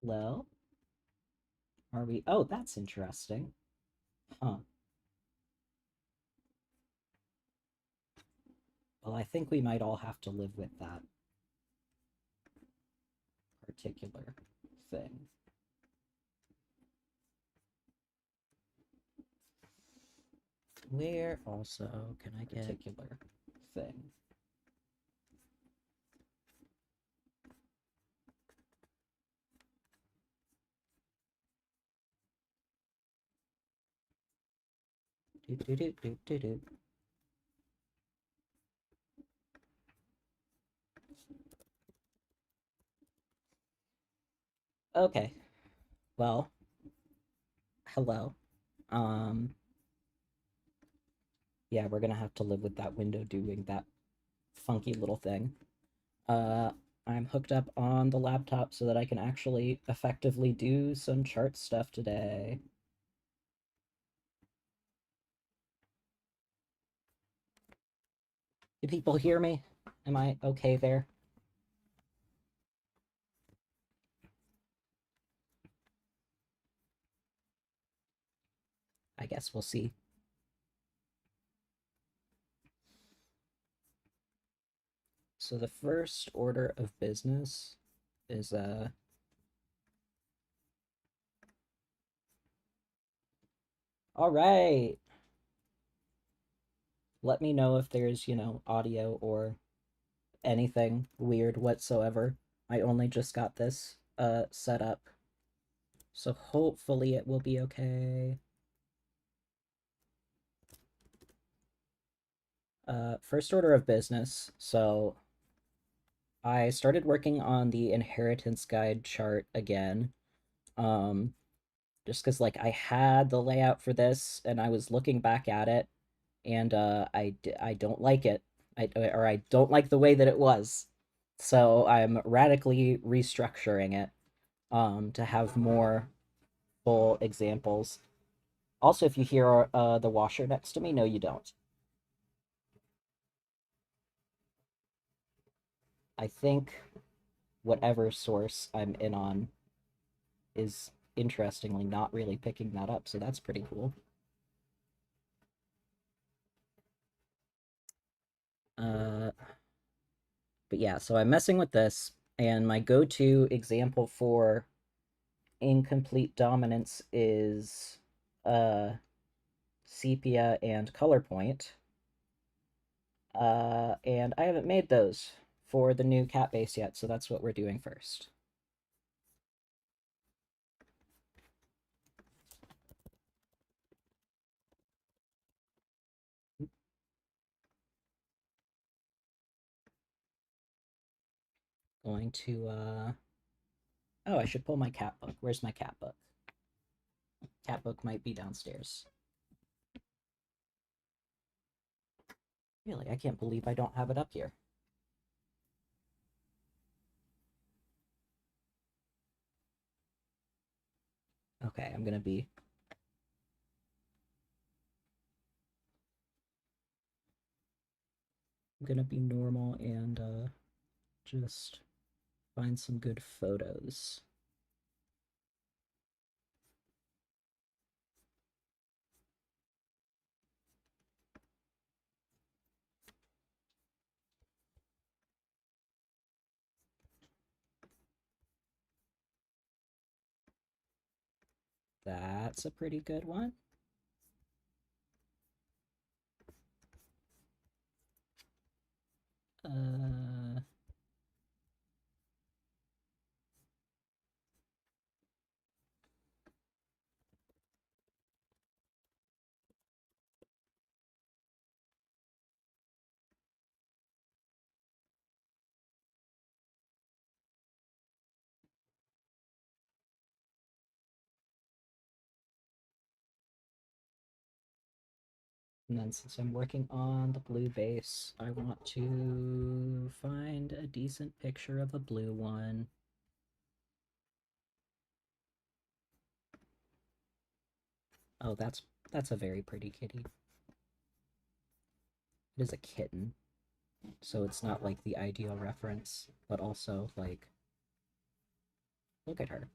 Hello? Are we? Oh, that's interesting. Huh. Well, I think we might all have to live with that particular thing. Where also can I get particular thing? Do do do do do do. Okay. Well, hello. Um, yeah, we're gonna have to live with that window doing that funky little thing. Uh, I'm hooked up on the laptop so that I can actually effectively do some chart stuff today. Do people hear me? Am I okay there? I guess we'll see. So the first order of business is all right. Let me know if there's, audio or anything weird whatsoever. I only just got this set up. So hopefully it will be okay. First order of business. So I started working on the inheritance guide chart again. Um, just because like I had the layout for this and I was looking back at it and I don't like it. I don't like the way that it was. So I'm radically restructuring it to have more full examples. Also, if you hear the washer next to me, no, you don't. I think whatever source I'm in on is interestingly not really picking that up, so that's pretty cool. Uh, but yeah, so I'm messing with this, and my go-to example for incomplete dominance is sepia and color point. And I haven't made those for the new cat base yet, so that's what we're doing first. Going to oh, I should pull my cat book. Where's my cat book? Cat book might be downstairs. Really, I can't believe I don't have it up here. Okay, I'm gonna be normal and just find some good photos. That's a pretty good one. Uh, and then since I'm working on the blue base, I want to find a decent picture of a blue one. Oh, that's a very pretty kitty. It is a kitten, so it's not like the ideal reference, but also like look at her.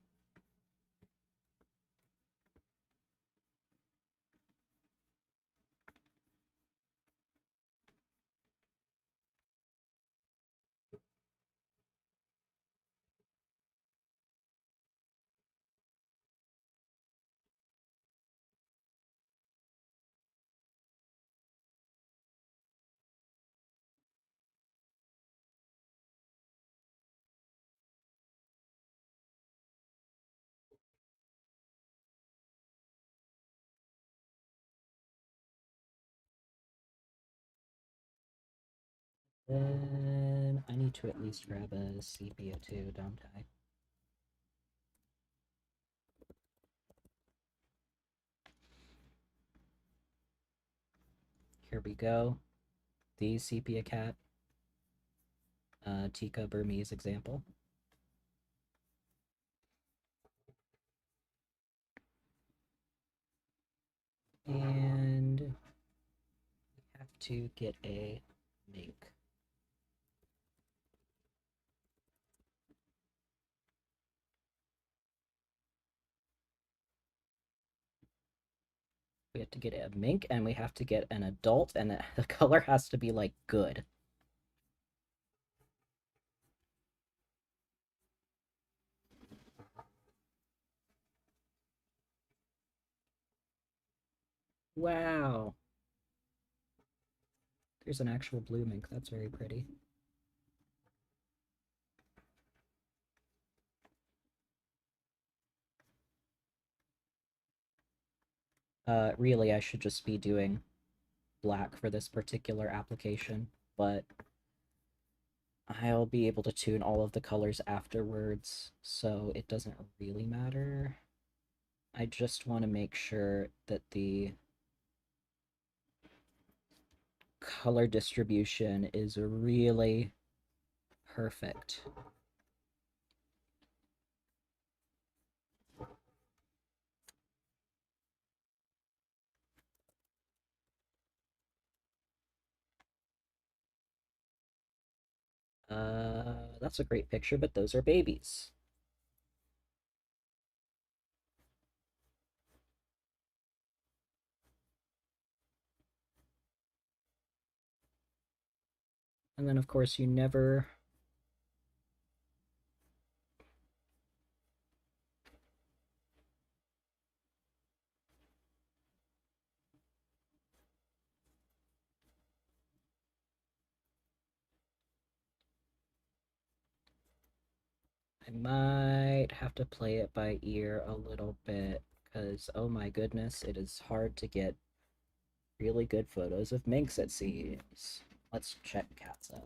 Then I need to at least grab a sepia too, don't I? Here we go. The sepia cat, Tika Burmese example. And we have to get a mink. We have to get a mink and we have to get an adult, and the color has to be like good. Wow. There's an actual blue mink. That's very pretty. Really, I should just be doing black for this particular application, but I'll be able to tune all of the colors afterwards, so it doesn't really matter. I just want to make sure that the color distribution is really perfect. That's a great picture, but those are babies. And then, of course, you never. I might have to play it by ear a little bit, because, oh my goodness, it is hard to get really good photos of minks, it seems. Let's check Katza.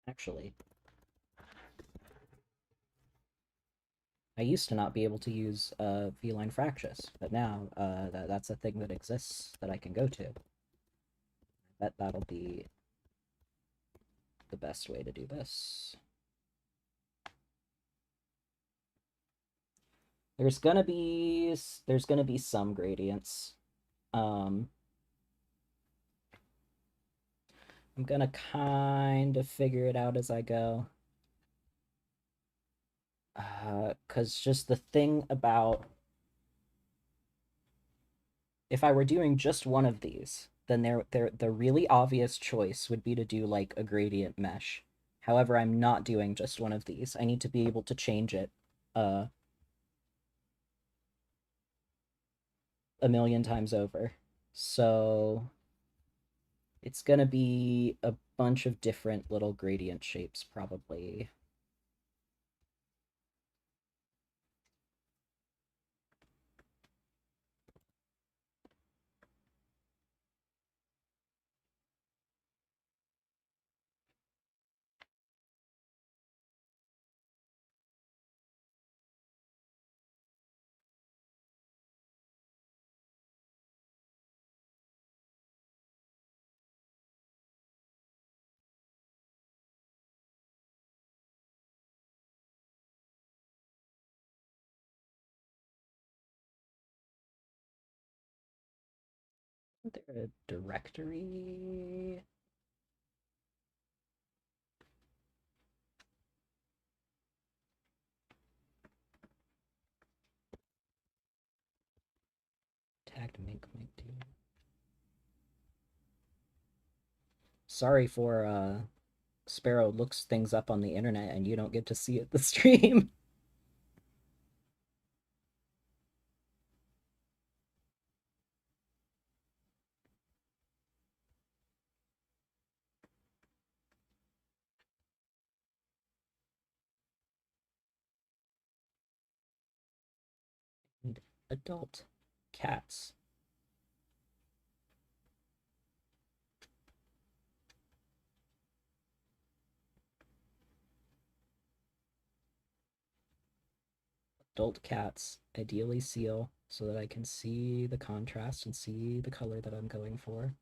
Actually, I used to not be able to use Feline Fractious, but now that's a thing that exists that I can go to. That'll be the best way to do this. There's gonna be some gradients. Um, I'm gonna kind of figure it out as I go. Cause just the thing about if I were doing just one of these, then the really obvious choice would be to do like a gradient mesh. However, I'm not doing just one of these. I need to be able to change it uh a million times over. So it's gonna be a bunch of different little gradient shapes, probably. Isn't there a directory? Tagged mink mink too. Sorry for Sparrow looks things up on the internet and you don't get to see it the stream. adult cats. Adult cats, ideally seal, so that I can see the contrast and see the color that I'm going for.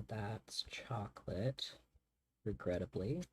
That's chocolate, regrettably.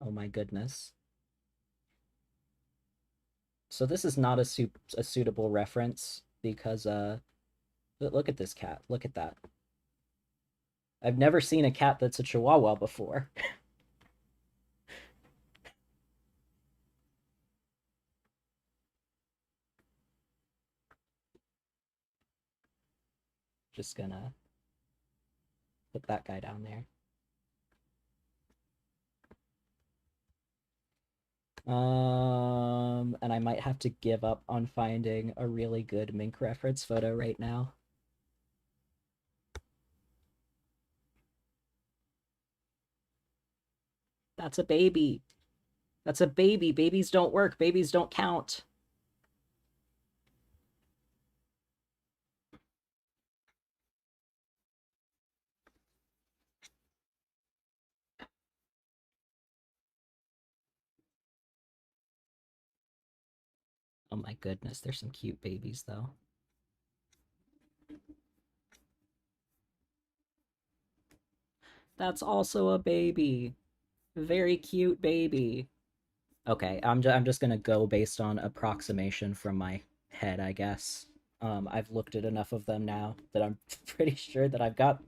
Oh my goodness. So this is not a suitable reference because look at this cat. Look at that. I've never seen a cat that's a Chihuahua before. Just gonna put that guy down there. And I might have to give up on finding a really good mink reference photo right now. That's a baby. That's a baby. Babies don't work. Babies don't count. Oh my goodness, there's some cute babies though. That's also a baby. Very cute baby. Okay, I'm just gonna go based on approximation from my head, I guess. I've looked at enough of them now that I'm pretty sure that I've got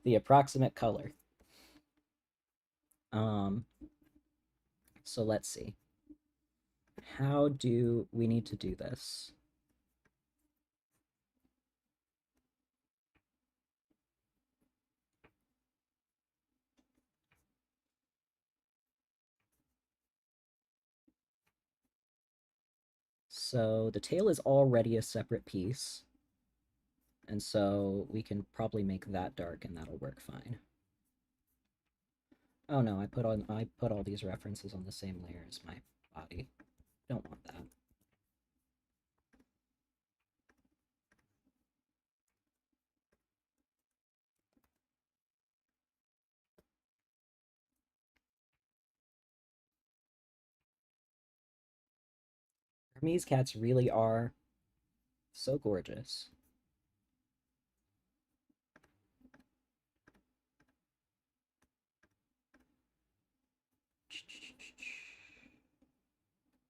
the approximate color. Um, so let's see. How do we need to do this? So the tail is already a separate piece, and so we can probably make that dark and that'll work fine. Oh no, I put all these references on the same layer as my body. Don't want that. Hermes cats really are so gorgeous.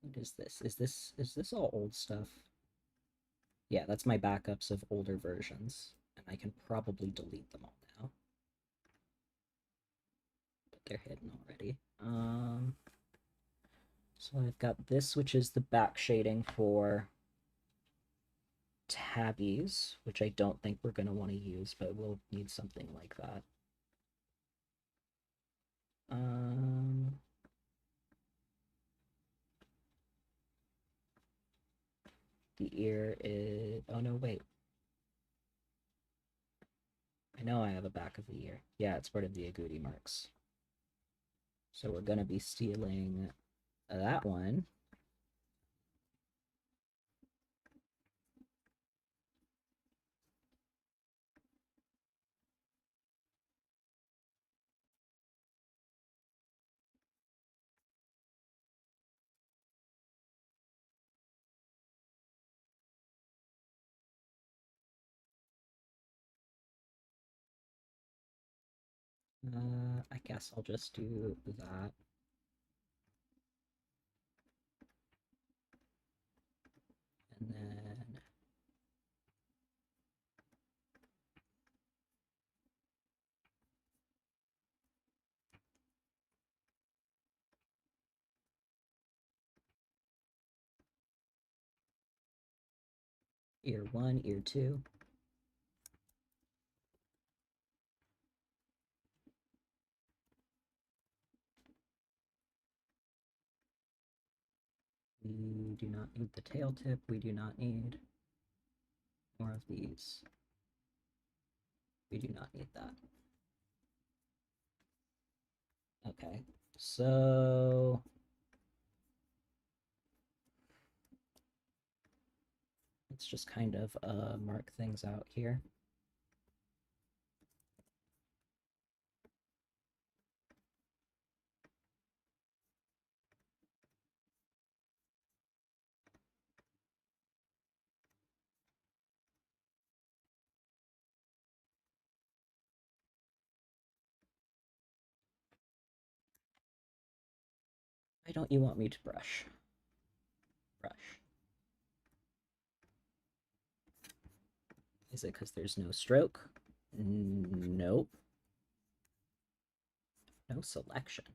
What is this? Is this all old stuff? Yeah, that's my backups of older versions, and I can probably delete them all now. But they're hidden already. So I've got this, which is the back shading for tabbies, which I don't think we're going to want to use, but we'll need something like that. Um, the ear is... Oh, no, wait. I know I have a back of the ear. Yeah, it's part of the agouti marks. So we're going to be stealing that one. I guess I'll just do that. And then ear 1, ear 2. We do not need the tail tip. We do not need more of these. We do not need that. Okay, so let's just kind of mark things out here. Why don't you want me to brush? Brush. Is it because there's no stroke? Nope. No selection.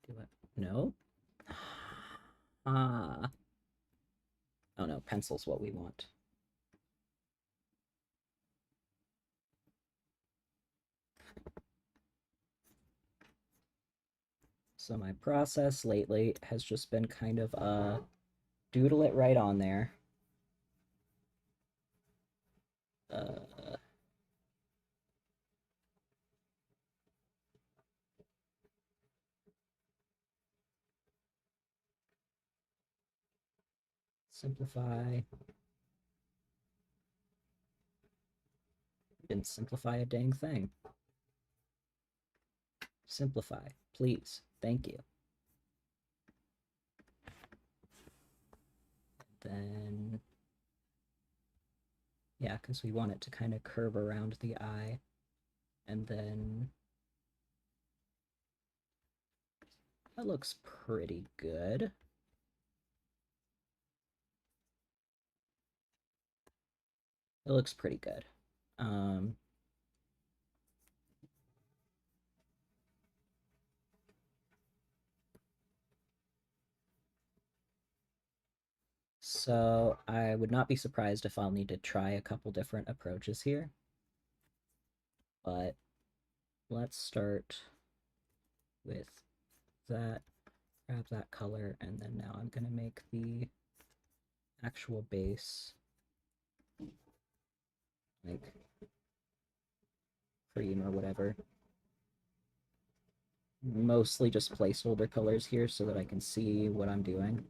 Do it. No? Ah. Oh no, pencil's what we want. So my process lately has just been kind of doodle it right on there. Uh, Simplify. Didn't simplify a dang thing. Simplify, please. Thank you. Then, yeah, because we want it to kind of curve around the eye. And then that looks pretty good. It looks pretty good. So I would not be surprised if I'll need to try a couple different approaches here. But let's start with that, grab that color, and then now I'm going to make the actual base like cream or whatever. Mostly just placeholder colors here so that I can see what I'm doing.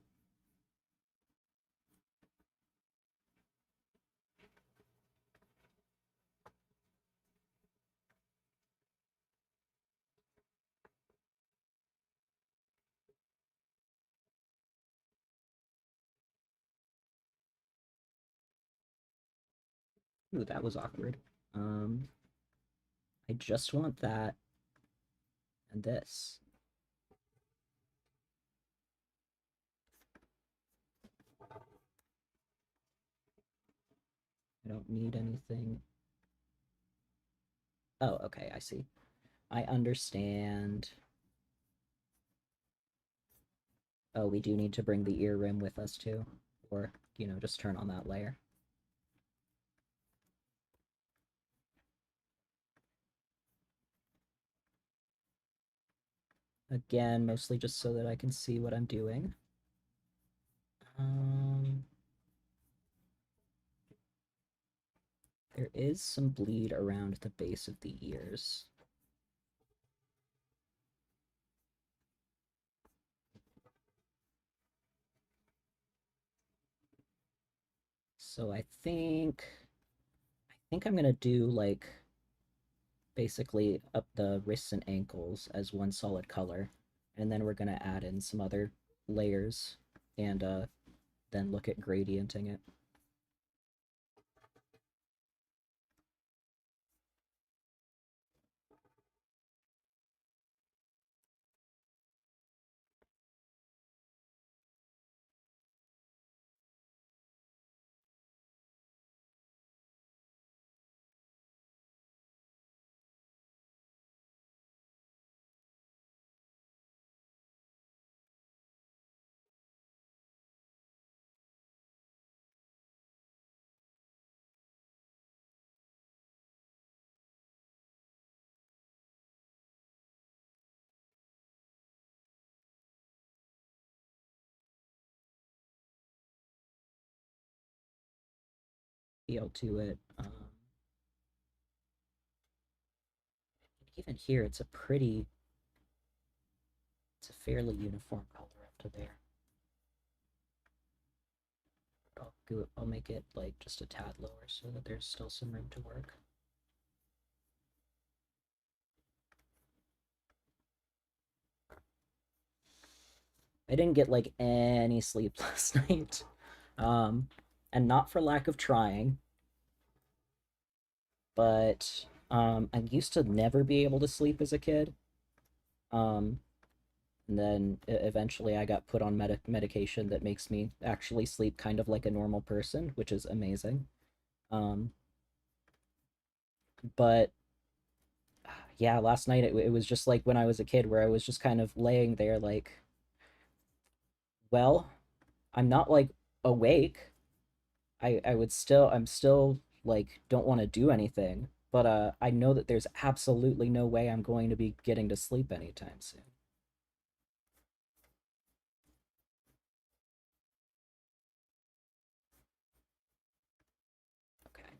Ooh, that was awkward. I just want that and this. I don't need anything. Oh, okay, I see. I understand. Oh, we do need to bring the ear rim with us too. Or, just turn on that layer. Again, mostly just so that I can see what I'm doing. There is some bleed around the base of the ears. So I think I'm gonna do like basically up the wrists and ankles as one solid color, and then we're gonna add in some other layers and then look at gradienting it. Feel to it. Even here, it's a fairly uniform color up to there. I'll make it like just a tad lower so that there's still some room to work. I didn't get like any sleep last night. And not for lack of trying, but I used to never be able to sleep as a kid. Um, and then eventually I got put on medication that makes me actually sleep kind of like a normal person, which is amazing. Um, but yeah, last night it was just like when I was a kid, where I was just kind of laying there like, well, I'm not like awake. I'm still like don't want to do anything, but I know that there's absolutely no way I'm going to be getting to sleep anytime soon. Okay.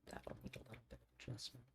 That'll need a little bit of adjustment.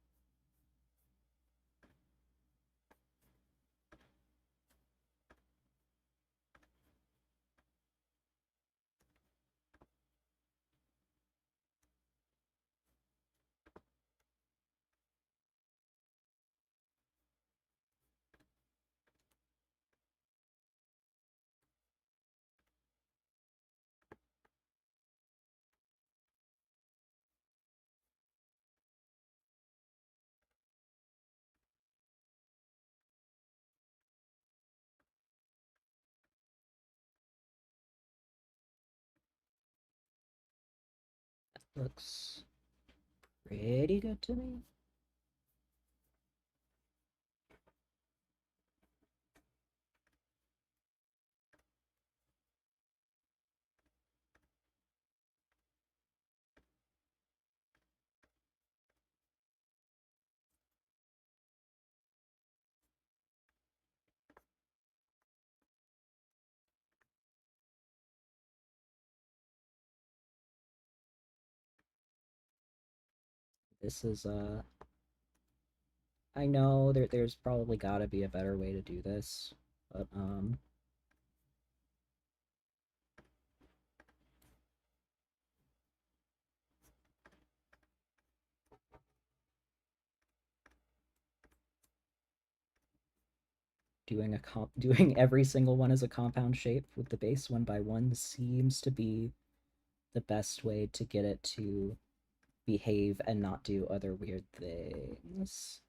Looks pretty good to me. This is I know there's probably got to be a better way to do this, but doing every single one as a compound shape with the base one by one seems to be the best way to get it to behave and not do other weird things.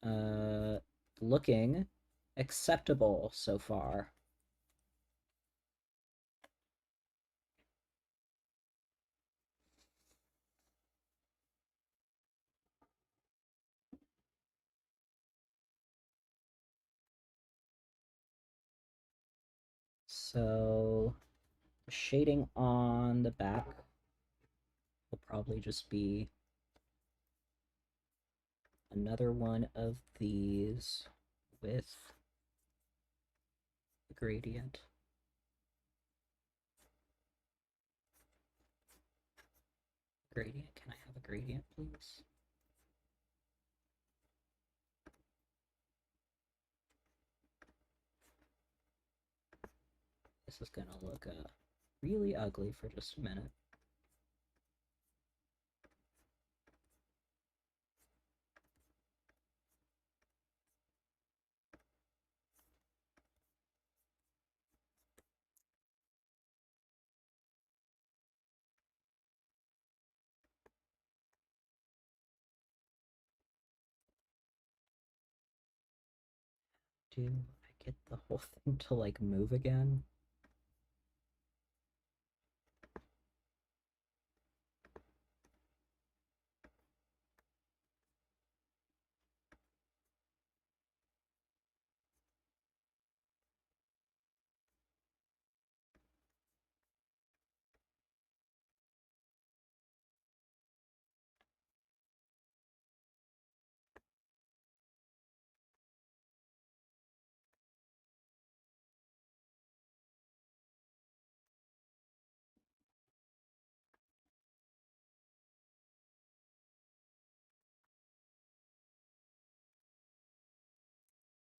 Uh, Looking acceptable so far. So, shading on the back will probably just be another one of these with the gradient. Gradient, can I have a gradient, please? This is gonna look really ugly for just a minute. do I get the whole thing to like move again?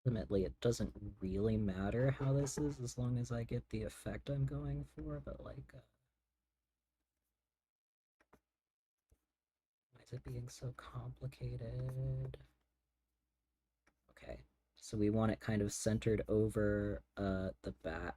Ultimately, it doesn't really matter how this is as long as I get the effect I'm going for, but like, why is it being so complicated? Okay, so we want it kind of centered over the back.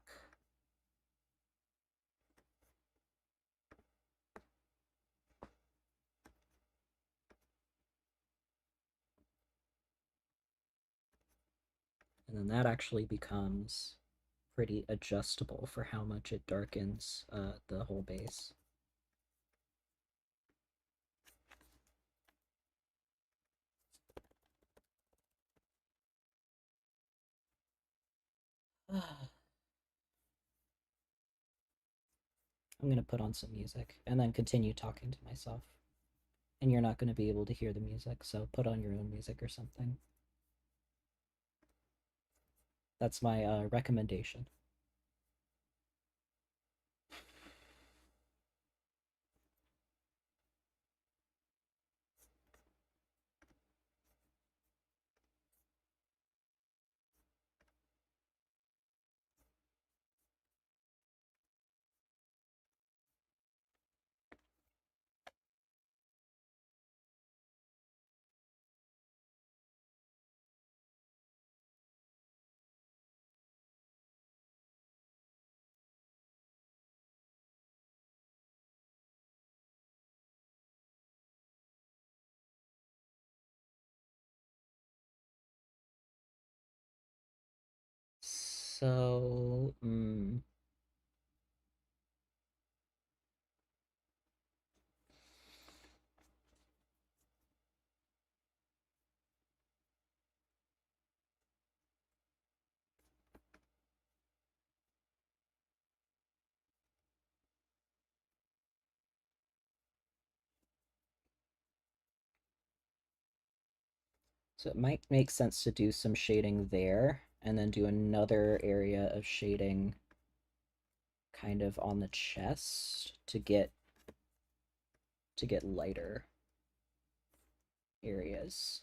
And then that actually becomes pretty adjustable for how much it darkens the whole base. I'm going to put on some music and then continue talking to myself. And you're not going to be able to hear the music, so put on your own music or something. That's my recommendation. So, so it might make sense to do some shading there and then do another area of shading kind of on the chest to get lighter areas.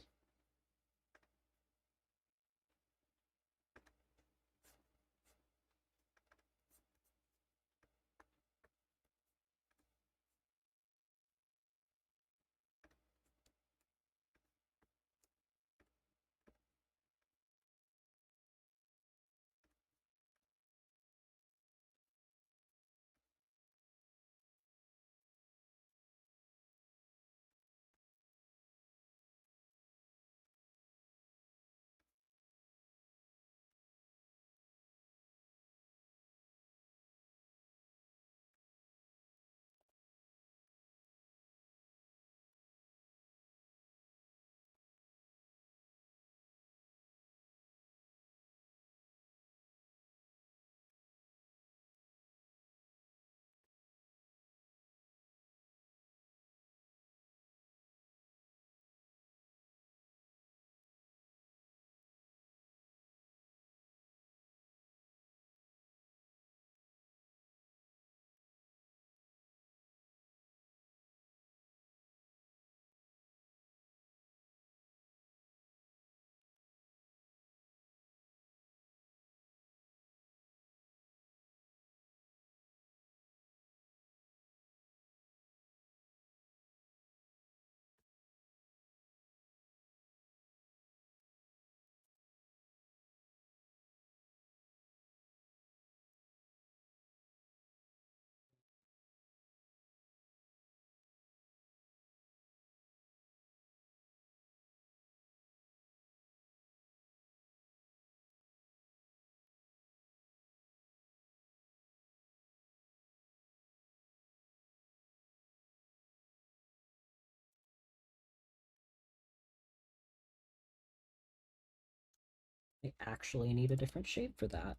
I actually need a different shape for that.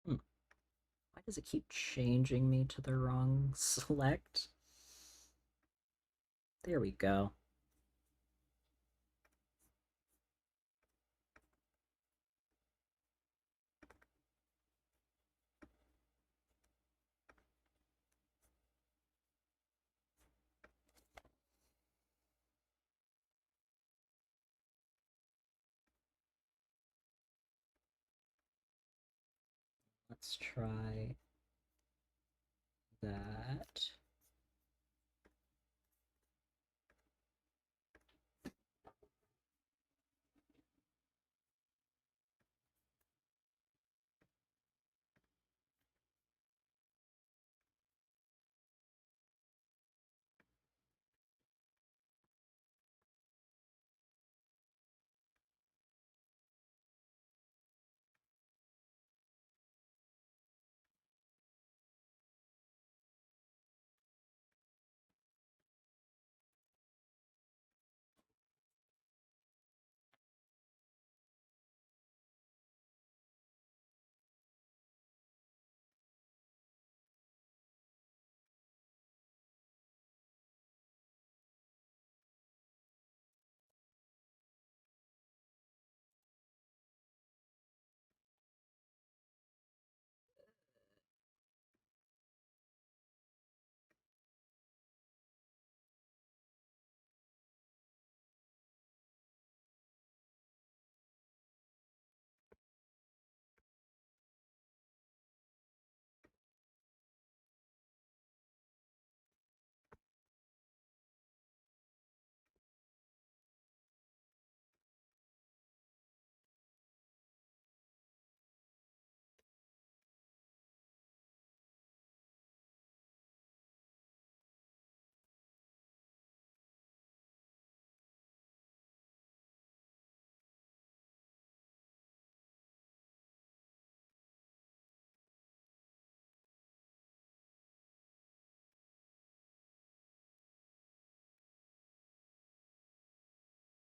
Hmm. Why does it keep changing me to the wrong select? There we go. Let's try that.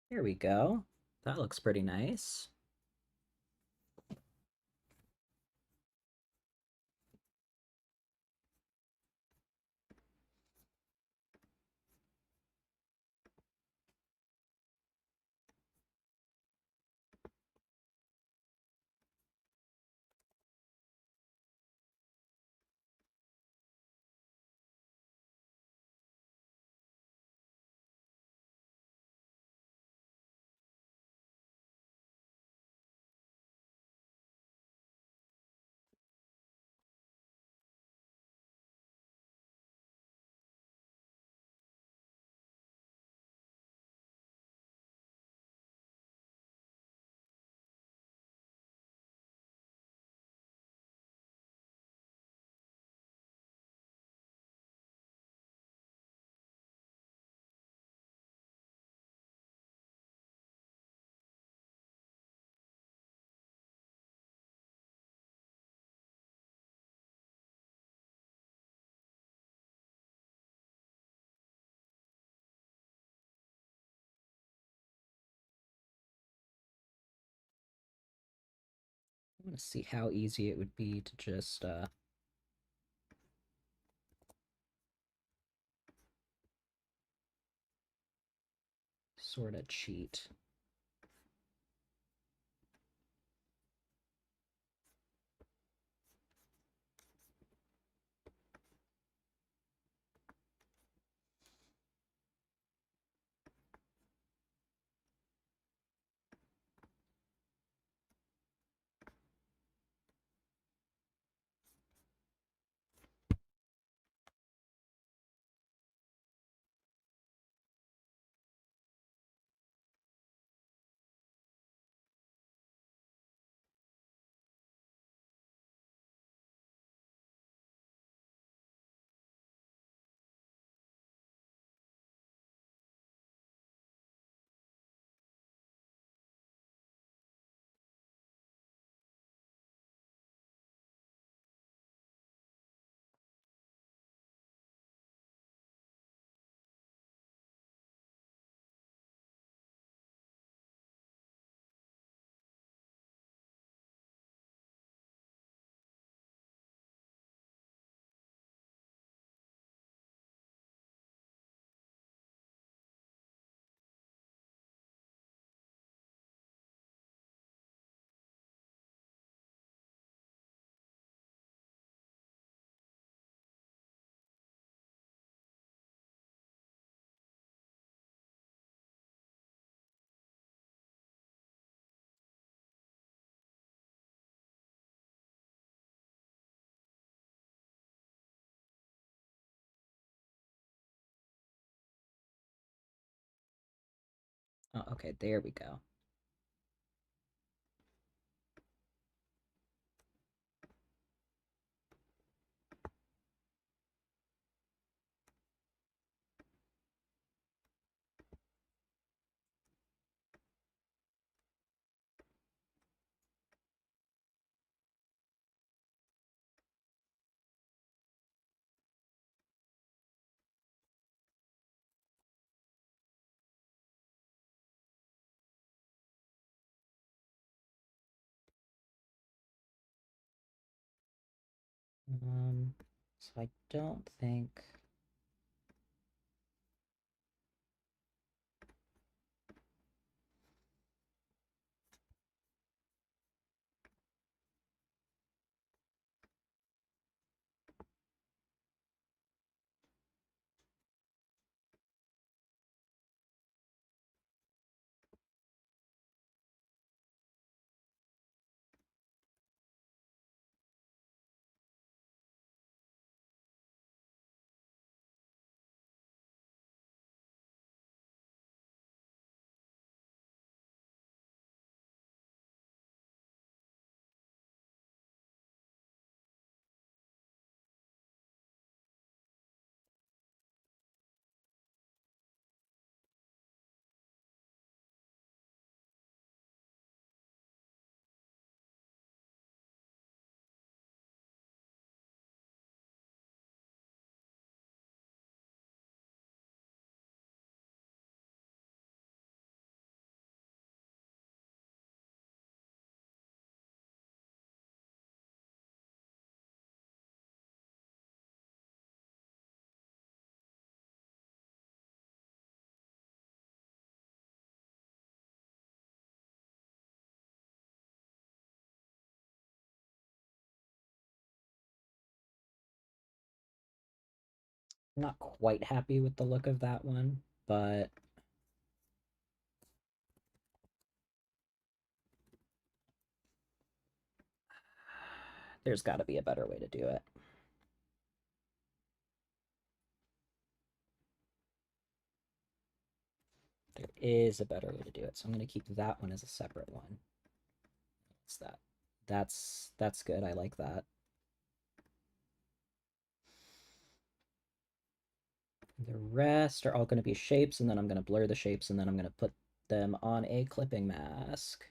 Here we go. That looks pretty nice. I want to see how easy it would be to just sort of cheat. Oh, okay, there we go. So I don't think. I'm not quite happy with the look of that one, but there's got to be a better way to do it. There is a better way to do it, so I'm going to keep that one as a separate one. What's that? That's good. I like that. The rest are all going to be shapes, and then I'm going to blur the shapes, and then I'm going to put them on a clipping mask.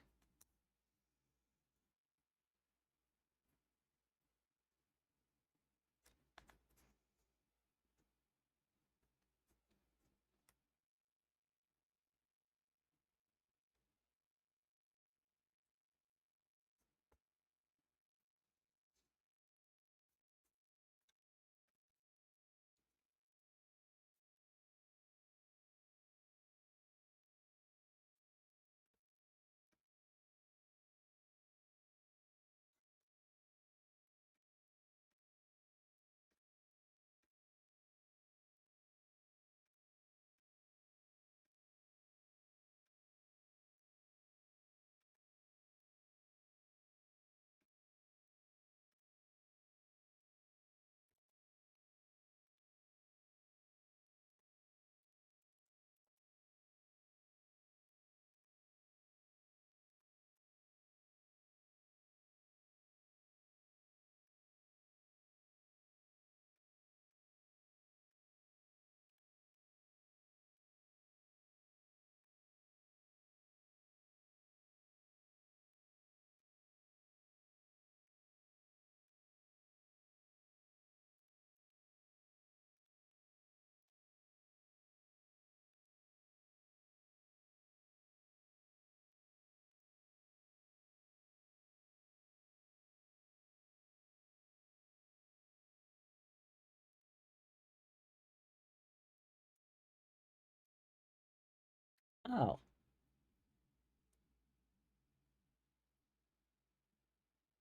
Oh,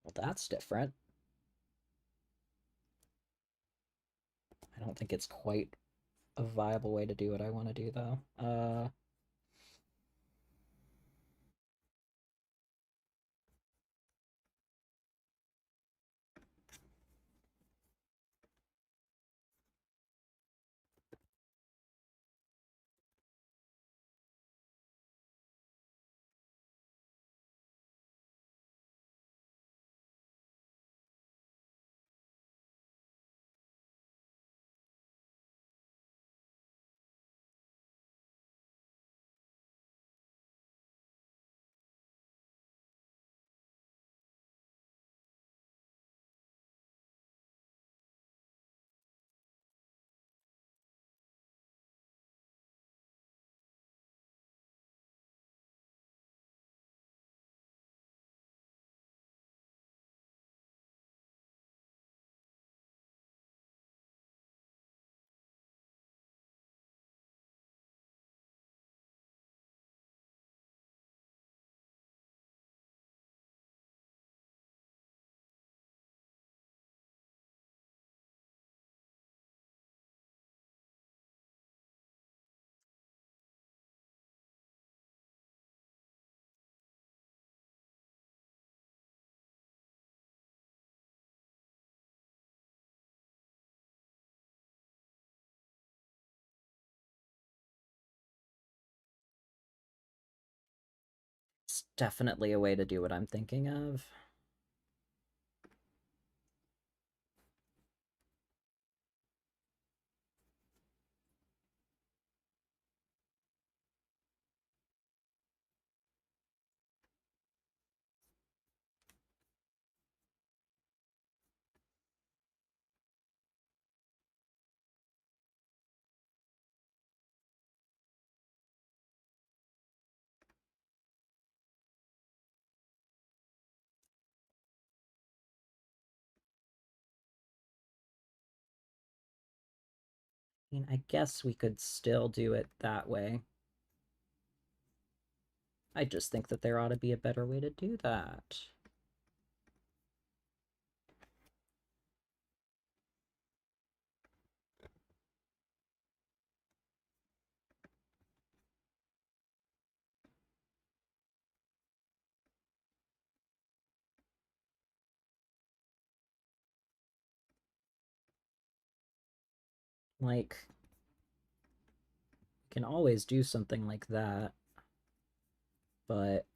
well, that's different. I don't think it's quite a viable way to do what I want to do, though. definitely a way to do what I'm thinking of. I mean, I guess we could still do it that way. I just think that there ought to be a better way to do that. Like, we can always do something like that, but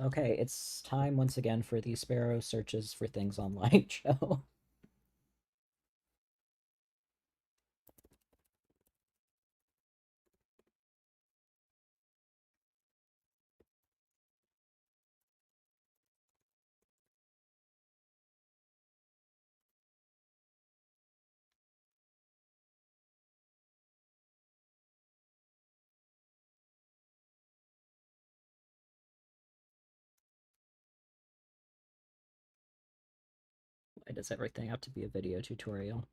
okay, it's time once again for the Sparrow searches for things online show. Why does everything have to be a video tutorial?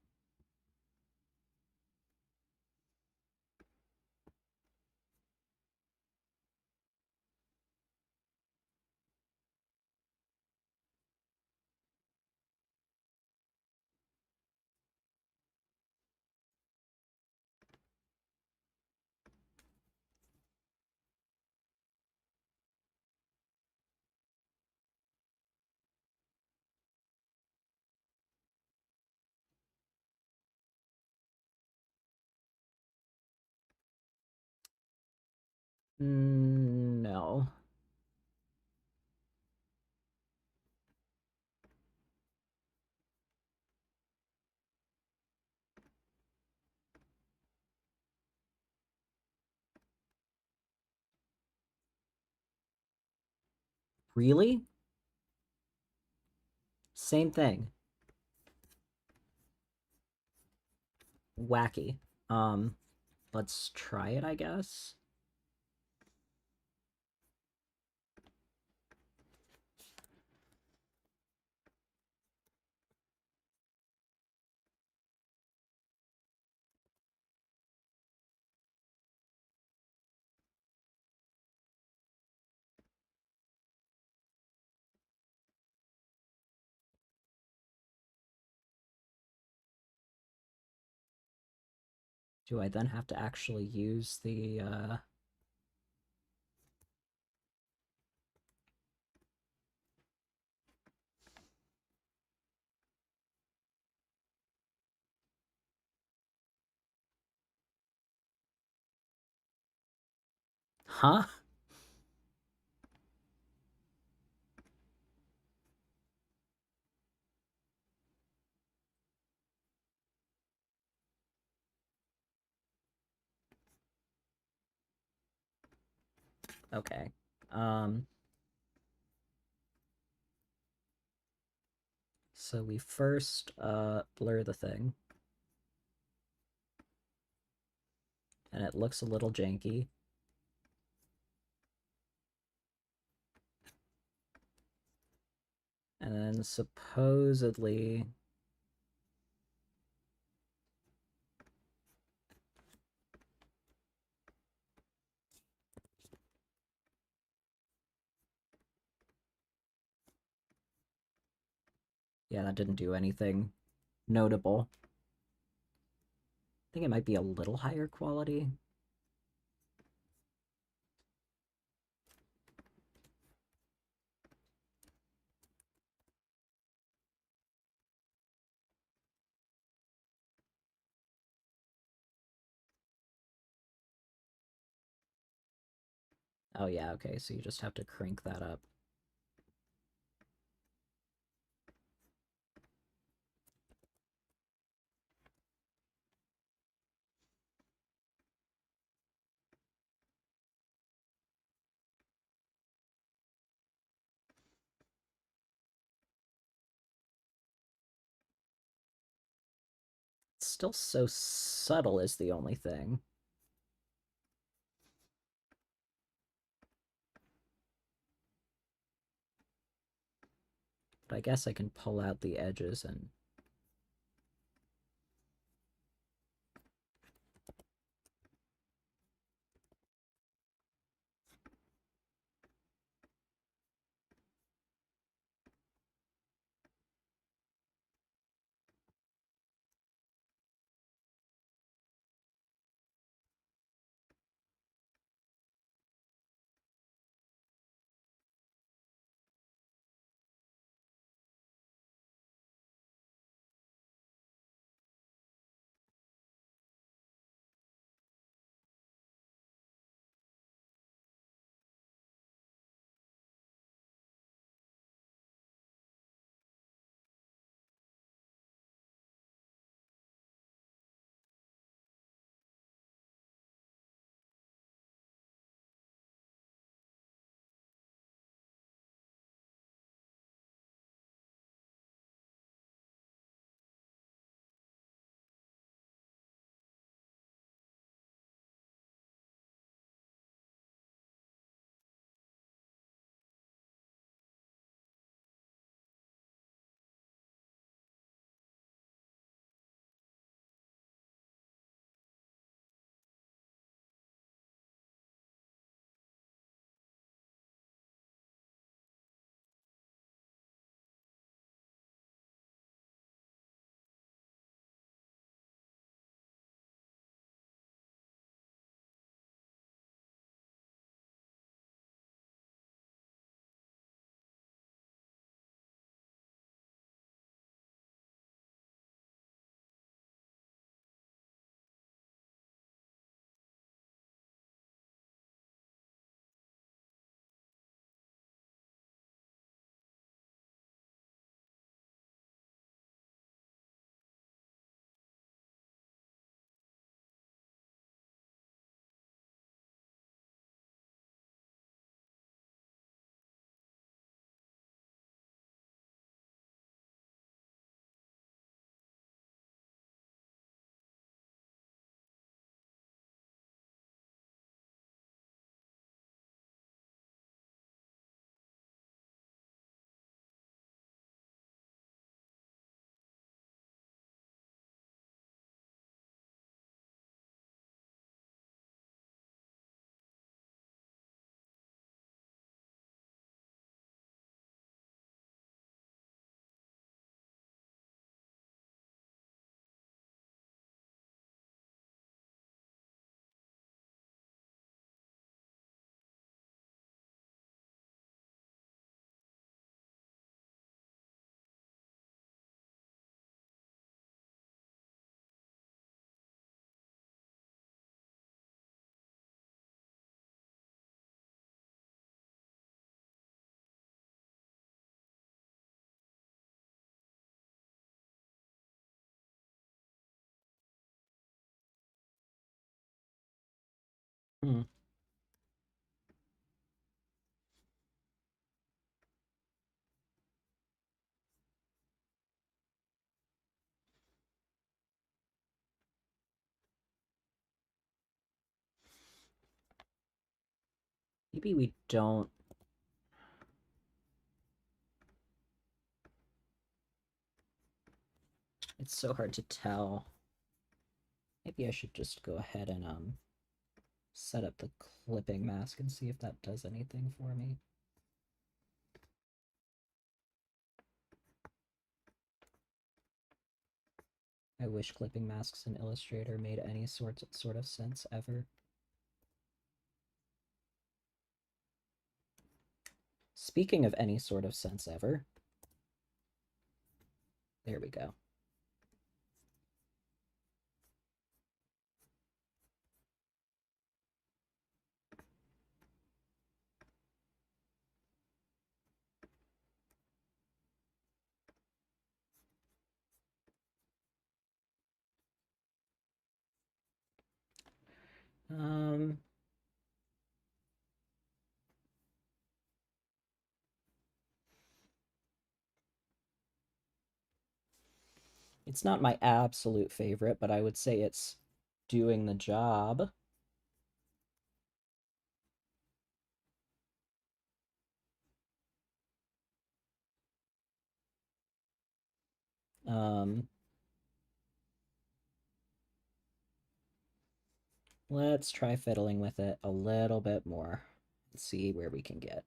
No. Really? Same thing. Wacky. Um, let's try it, I guess. Do I then have to actually use the, Huh? Okay. Um, so we first, blur the thing, and it looks a little janky. And then supposedly... Yeah, that didn't do anything notable. I think it might be a little higher quality. Oh yeah, okay, so you just have to crank that up. It's still so subtle is the only thing. But I guess I can pull out the edges and... Hmm. Maybe we don't... It's so hard to tell. Maybe I should just go ahead and set up the clipping mask and see if that does anything for me. I wish clipping masks in Illustrator made any sort of sense ever. Speaking of any sort of sense ever, there we go. Um, it's not my absolute favorite, but I would say it's doing the job. Um, let's try fiddling with it a little bit more and see where we can get.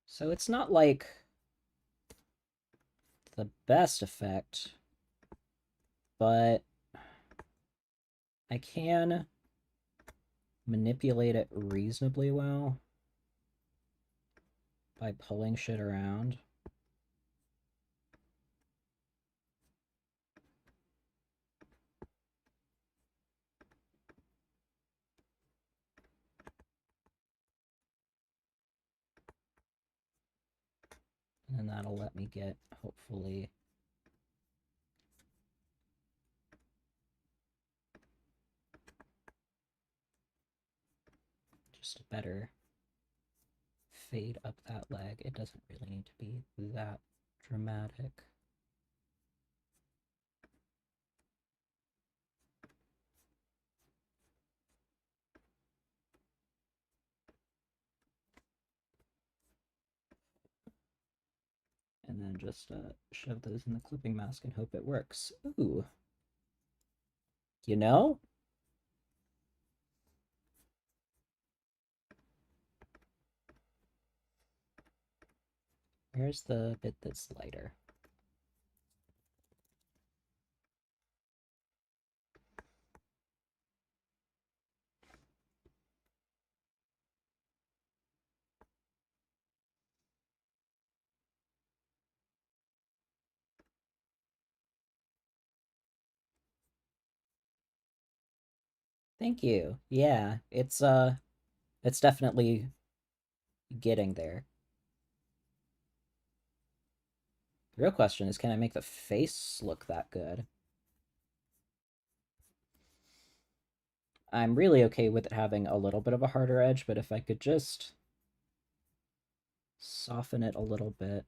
So it's not like the best effect, but I can manipulate it reasonably well by pulling shit around. And that'll let me get, hopefully, just a better fade up that leg. It doesn't really need to be that dramatic. And then just shove those in the clipping mask and hope it works. Ooh. You know? Here's the bit that's lighter. Thank you. Yeah, it's definitely getting there. The real question is, can I make the face look that good? I'm really okay with it having a little bit of a harder edge, but if I could just soften it a little bit.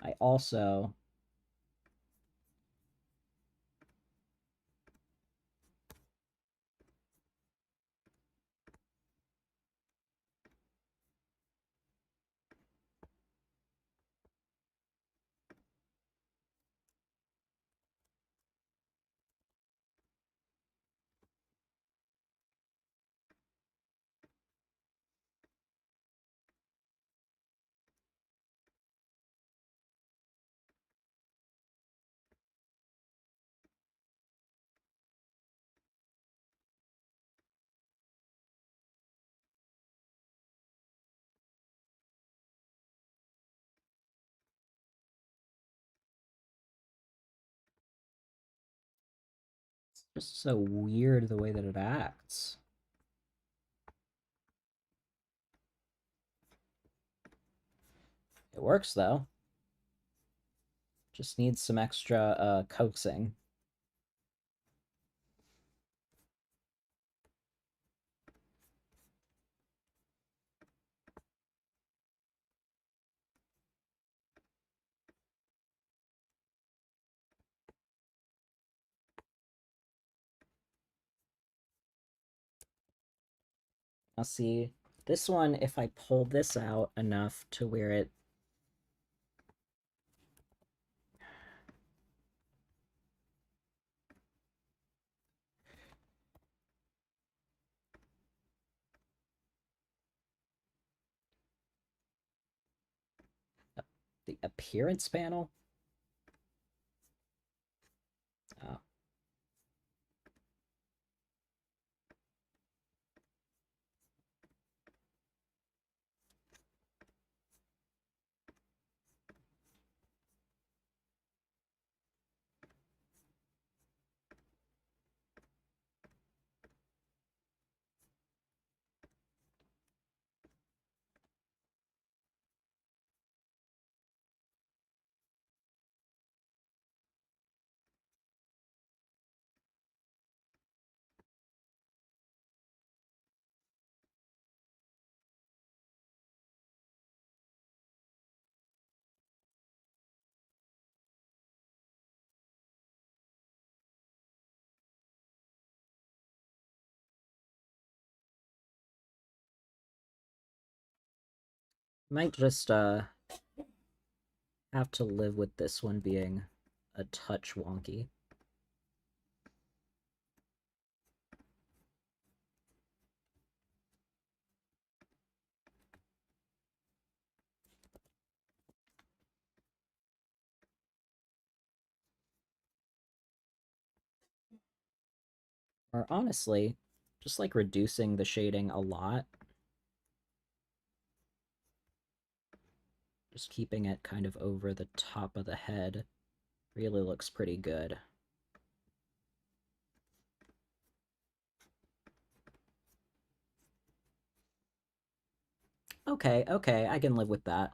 I also it's just so weird the way that it acts. It works though. Just needs some extra coaxing. Now see, this one, if I pull this out enough to where it... The appearance panel? Oh. Might just have to live with this one being a touch wonky. Or honestly, just like reducing the shading a lot. Just keeping it kind of over the top of the head really looks pretty good. Okay, okay, I can live with that.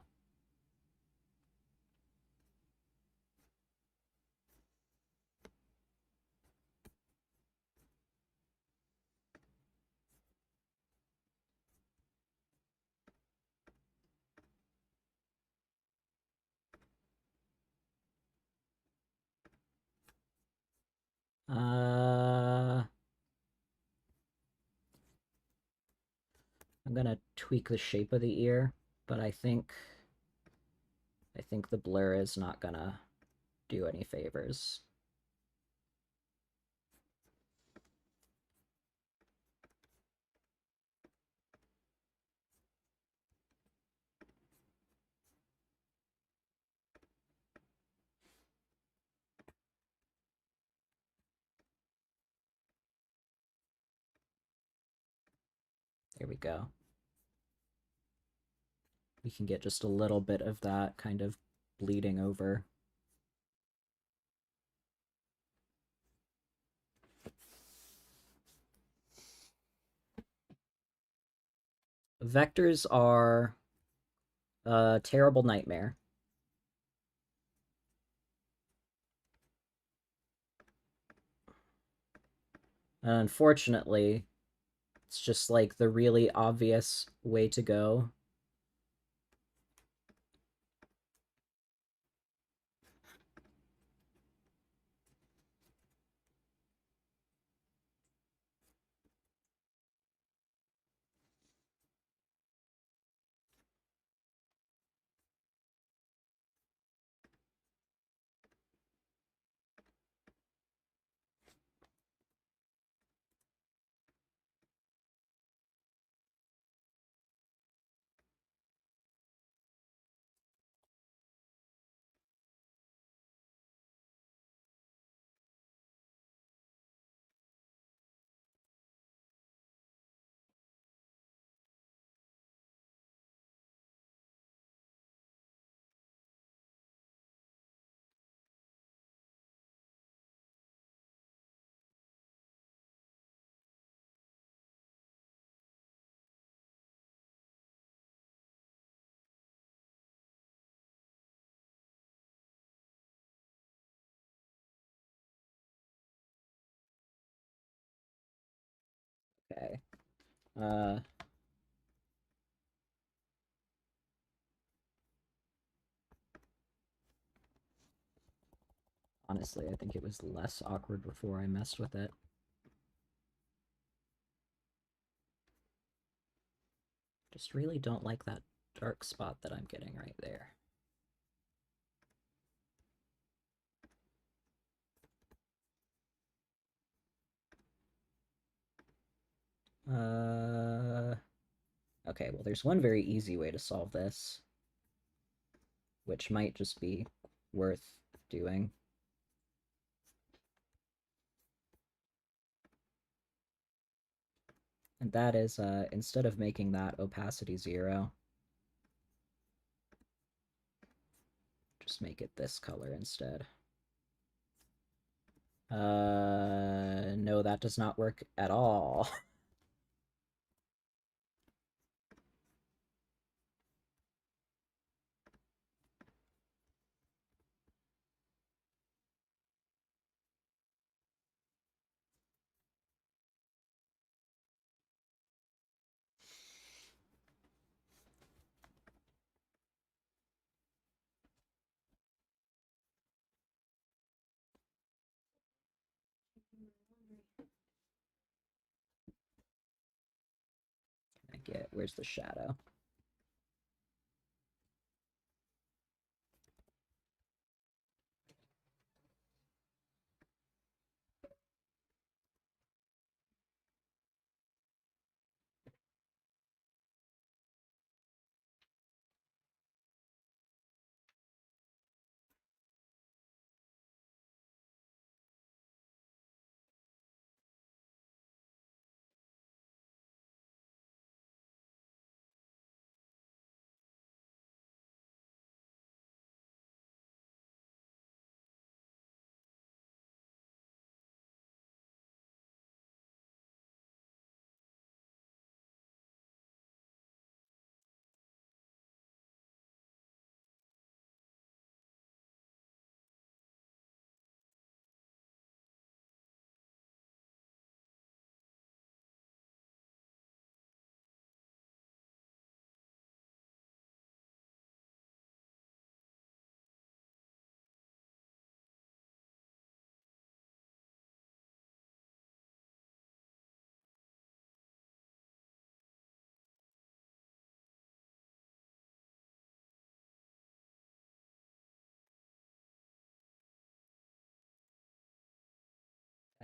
I'm gonna tweak the shape of the ear, but I think the blur is not gonna do any favors. There we go. We can get just a little bit of that kind of bleeding over. Vectors are a terrible nightmare. And unfortunately, it's just like the really obvious way to go. Okay. Uh, Honestly, I think it was less awkward before I messed with it. Just really don't like that dark spot that I'm getting right there. Okay, well, there's one very easy way to solve this, which might just be worth doing. And that is, instead of making that opacity 0, just make it this color instead. No, that does not work at all. Where's the shadow?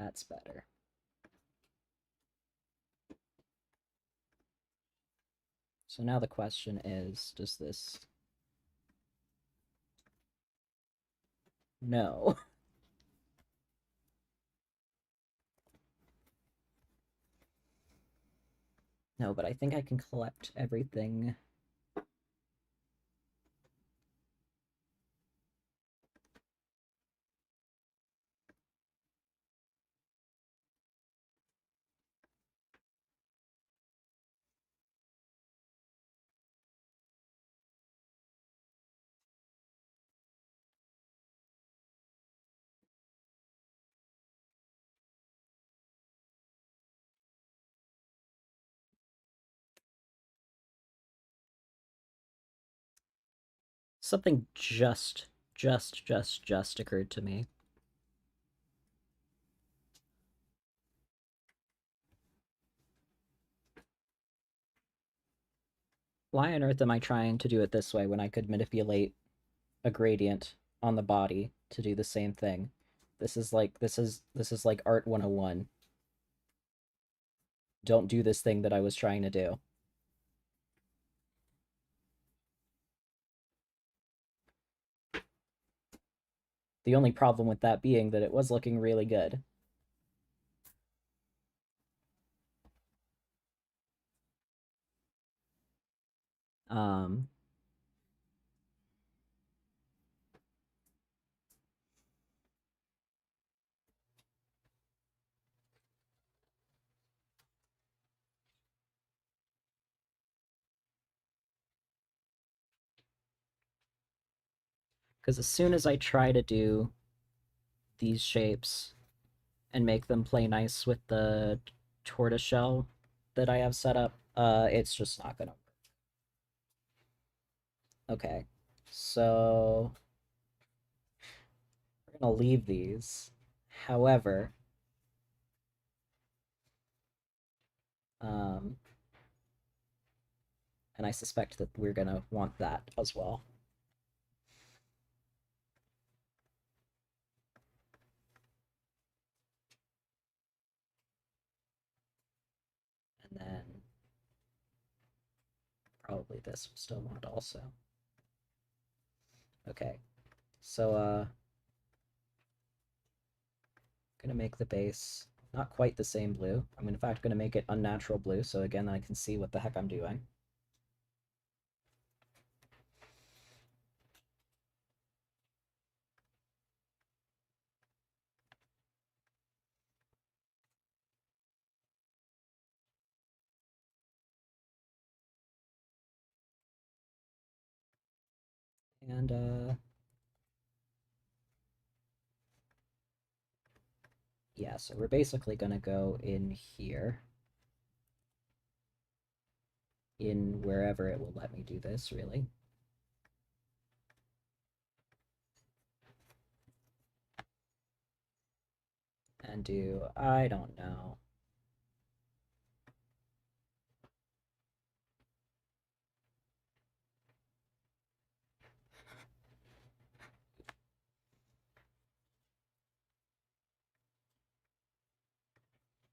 That's better. So now the question is, does this... No. No, but I think I can collect everything. Something just occurred to me. Why on earth am I trying to do it this way when I could manipulate a gradient on the body to do the same thing? This is like art 101. Don't do this thing that I was trying to do. The only problem with that being that it was looking really good. Um, because as soon as I try to do these shapes and make them play nice with the tortoiseshell that I have set up, it's just not gonna work. Okay, so we're gonna leave these. However, um, and I suspect that we're gonna want that as well. And then probably this will still want also. Okay, so gonna make the base not quite the same blue. I'm in fact gonna make it unnatural blue, so again I can see what the heck I'm doing. And yeah, so we're basically gonna go in here, in wherever it will let me do this, really. And do, I don't know.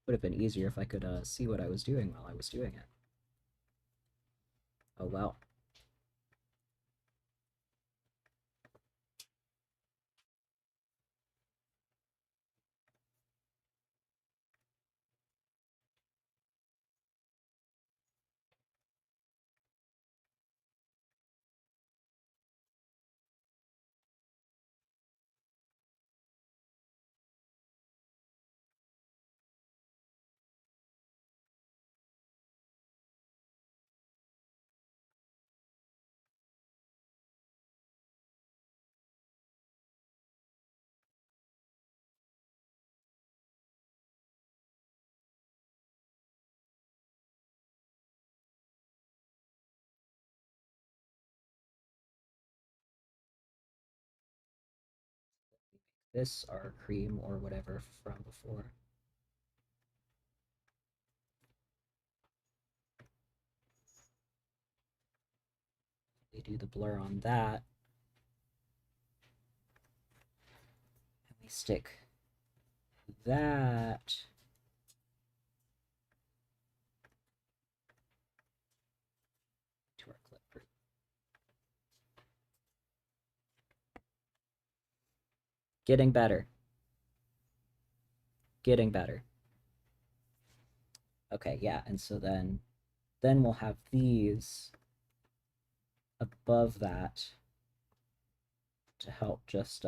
Would have been easier if I could see what I was doing while I was doing it. Oh well. This our cream or whatever from before. We do the blur on that. And we stick that to our clip group. Getting better. Getting better. Okay, yeah, and so then we'll have these above that to help just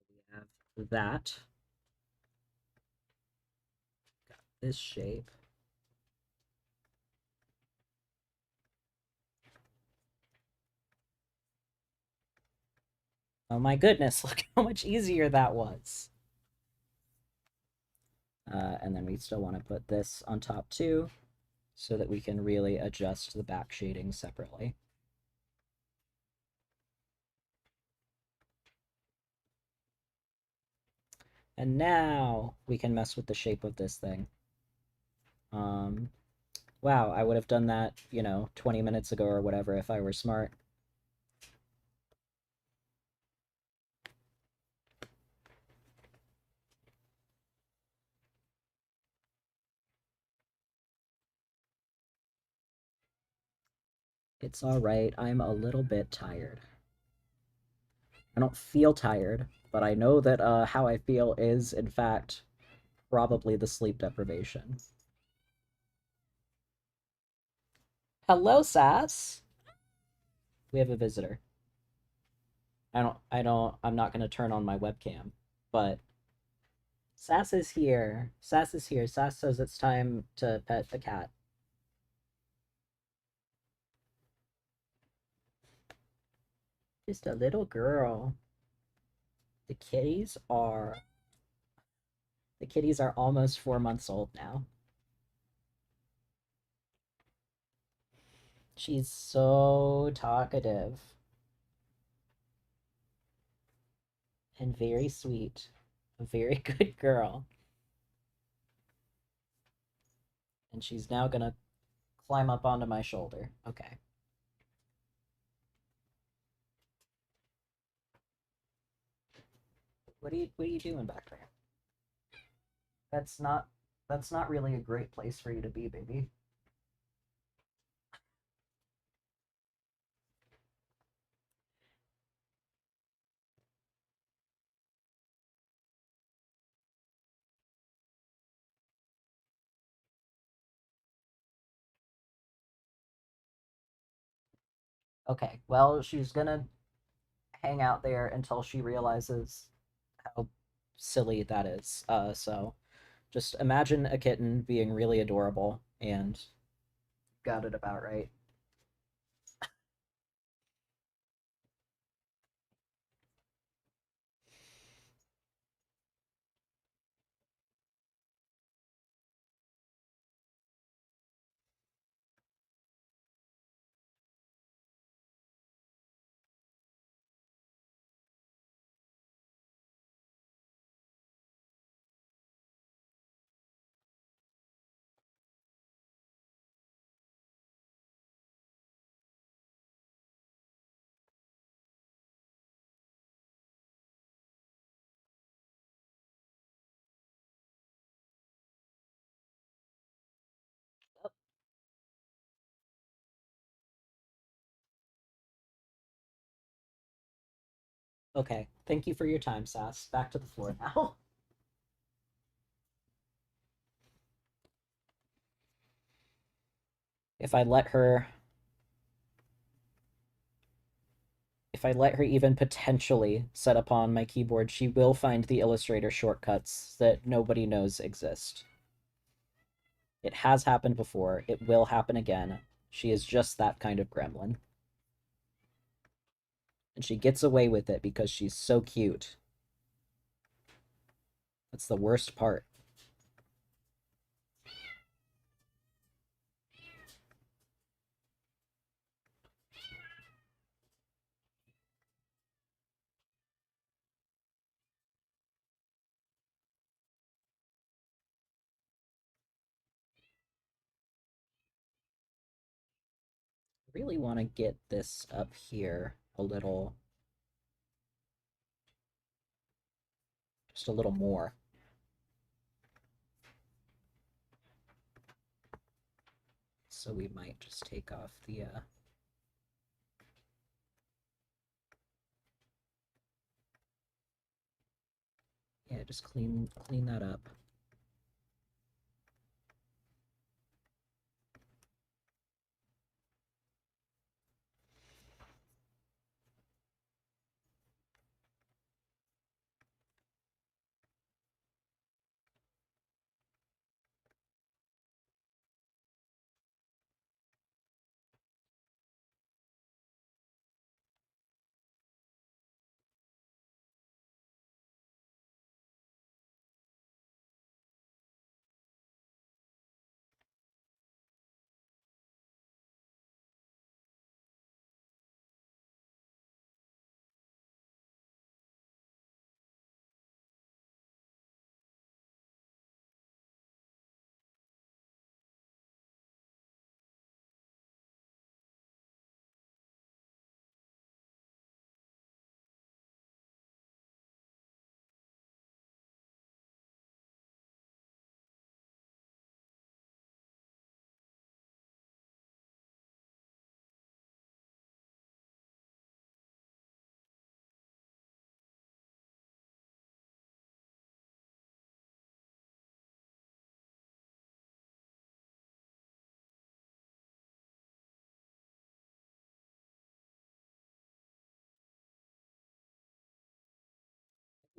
we have that. Got this shape. Oh my goodness, look how much easier that was. And then we still want to put this on top too, so that we can really adjust the back shading separately. And now we can mess with the shape of this thing. Um, wow, I would have done that, 20 minutes ago or whatever if I were smart. It's alright, I'm a little bit tired. I don't feel tired, but I know that how I feel is, in fact, probably the sleep deprivation. Hello, Sass! We have a visitor. I'm not gonna turn on my webcam, but Sass is here. Sass is here. Sass says it's time to pet the cat. Just a little girl. The kitties are the kitties are almost 4 months old now. She's so talkative and very sweet. A very good girl. And she's now gonna climb up onto my shoulder. Okay. What are you doing back there? That's not that's not really a great place for you to be, baby. Okay, well, she's gonna hang out there until she realizes how silly that is. So just imagine a kitten being really adorable and got it about right. Okay, thank you for your time, Sass. Back to the floor now. if I let her if I let her even potentially set upon my keyboard, she will find the Illustrator shortcuts that nobody knows exist. It has happened before. It will happen again. She is just that kind of gremlin. And she gets away with it because she's so cute. That's the worst part. I really want to get this up here a little, just a little more. So we might just take off the yeah, just clean that up.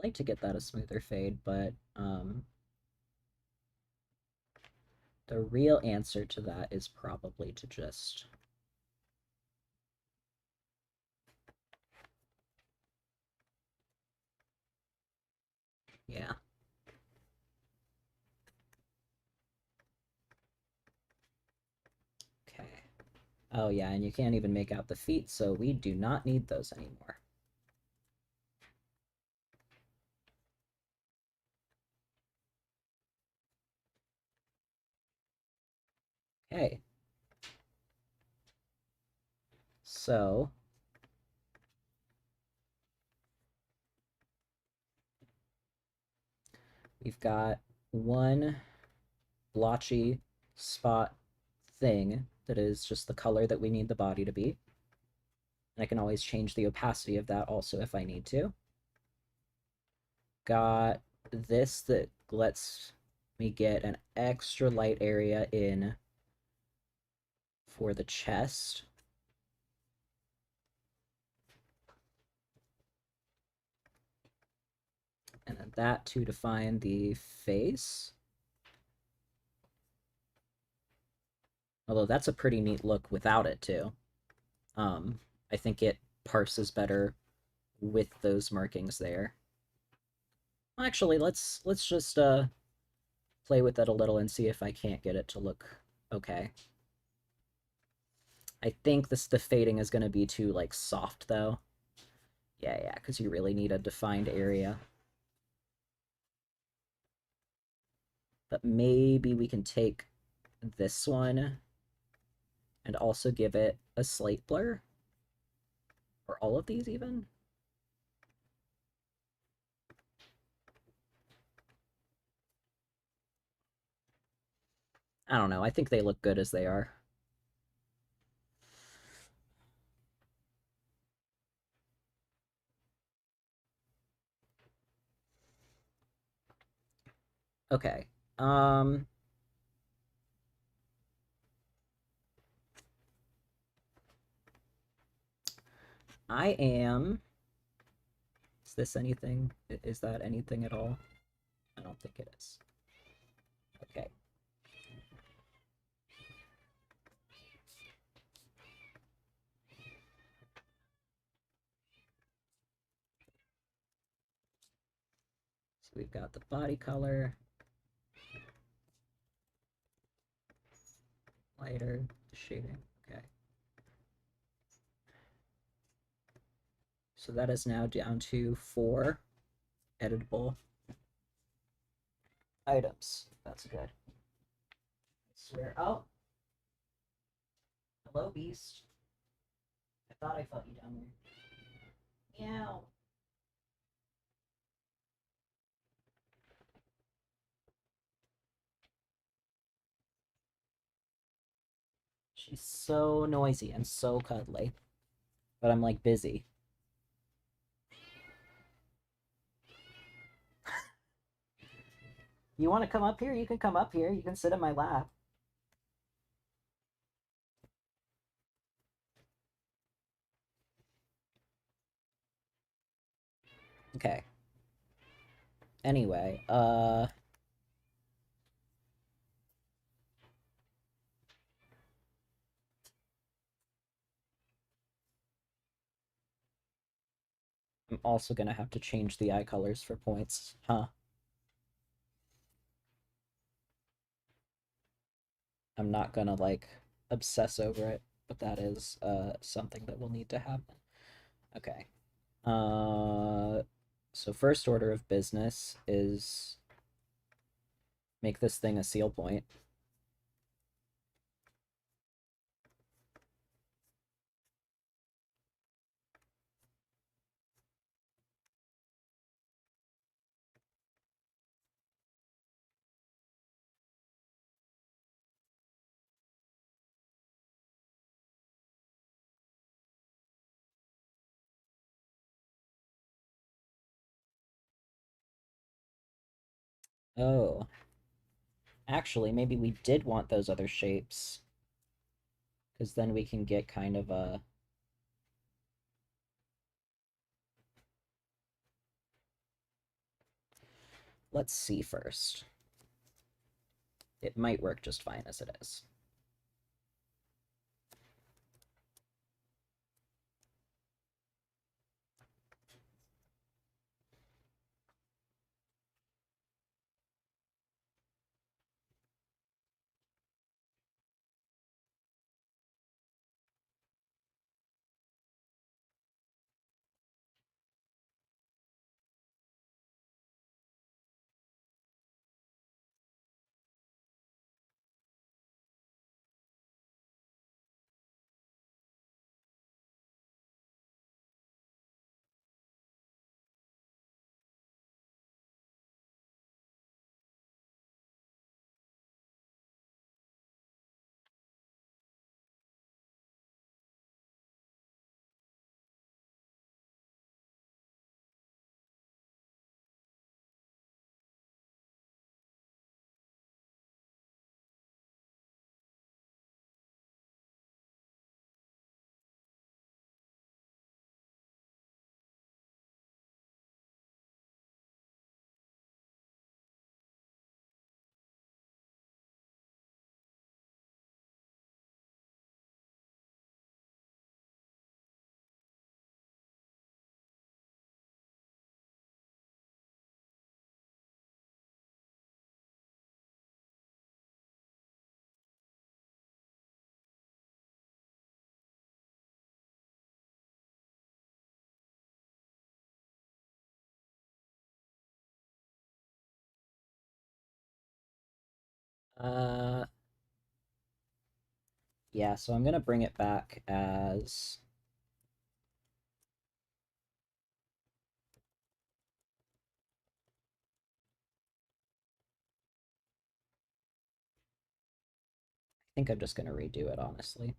like to get that a smoother fade, but the real answer to that is probably to just yeah. Okay. Oh yeah, and you can't even make out the feet, so we do not need those anymore. Okay. So we've got one blotchy spot thing that is just the color that we need the body to be. And I can always change the opacity of that also if I need to. Got this that lets me get an extra light area in for the chest. And then that to define the face. Although that's a pretty neat look without it too. I think it parses better with those markings there. Actually, let's just play with it a little and see if I can't get it to look okay. I think the fading is going to be too like soft though. Yeah, because you really need a defined area. But maybe we can take this one and also give it a slight blur. Or all of these even? I don't know. I think they look good as they are. Okay. I am. Is this anything? Is that anything at all? I don't think it is. Okay. So we've got the body color, lighter, shading. Okay. So that is now down to 4 editable items. That's good. I swear. Oh, hello, beast. I thought I felt you down there. Meow. She's so noisy and so cuddly. But I'm like busy. You want to come up here? You can come up here. You can sit in my lap. Okay. Anyway, I'm also gonna have to change the eye colors for points. Huh. I'm not gonna like obsess over it, but that is something that will need to happen. Okay. So first order of business is make this thing a seal point. Oh, actually, maybe we did want those other shapes, because then we can get kind of a let's see first. It might work just fine as it is. Uh, yeah, so I'm gonna bring it back as I think I'm just gonna redo it, honestly.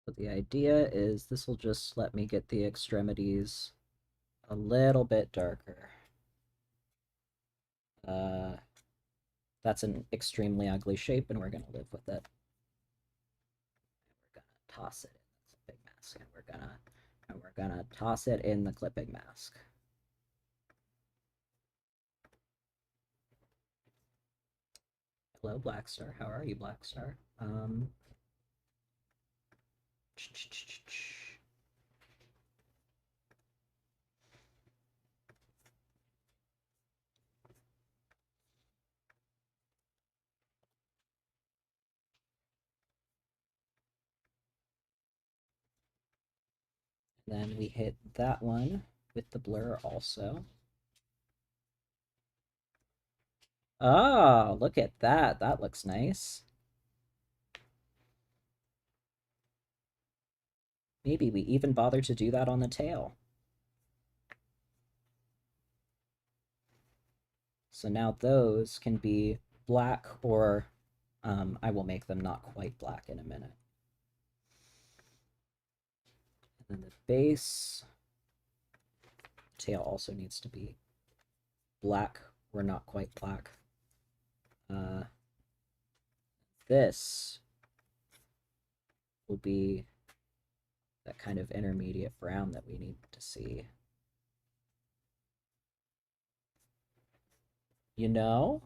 But the idea is this will just let me get the extremities a little bit darker. Uh, that's an extremely ugly shape, and we're gonna live with it. We're gonna toss it in the clipping mask, and we're gonna toss it in the clipping mask. Hello, Blackstar. How are you, Blackstar? Then we hit that one with the blur also. Oh, look at that. That looks nice. Maybe we even bother to do that on the tail. So now those can be black or I will make them not quite black in a minute. And then the base tail also needs to be black or not quite black. This will be that kind of intermediate brown that we need to see. You know?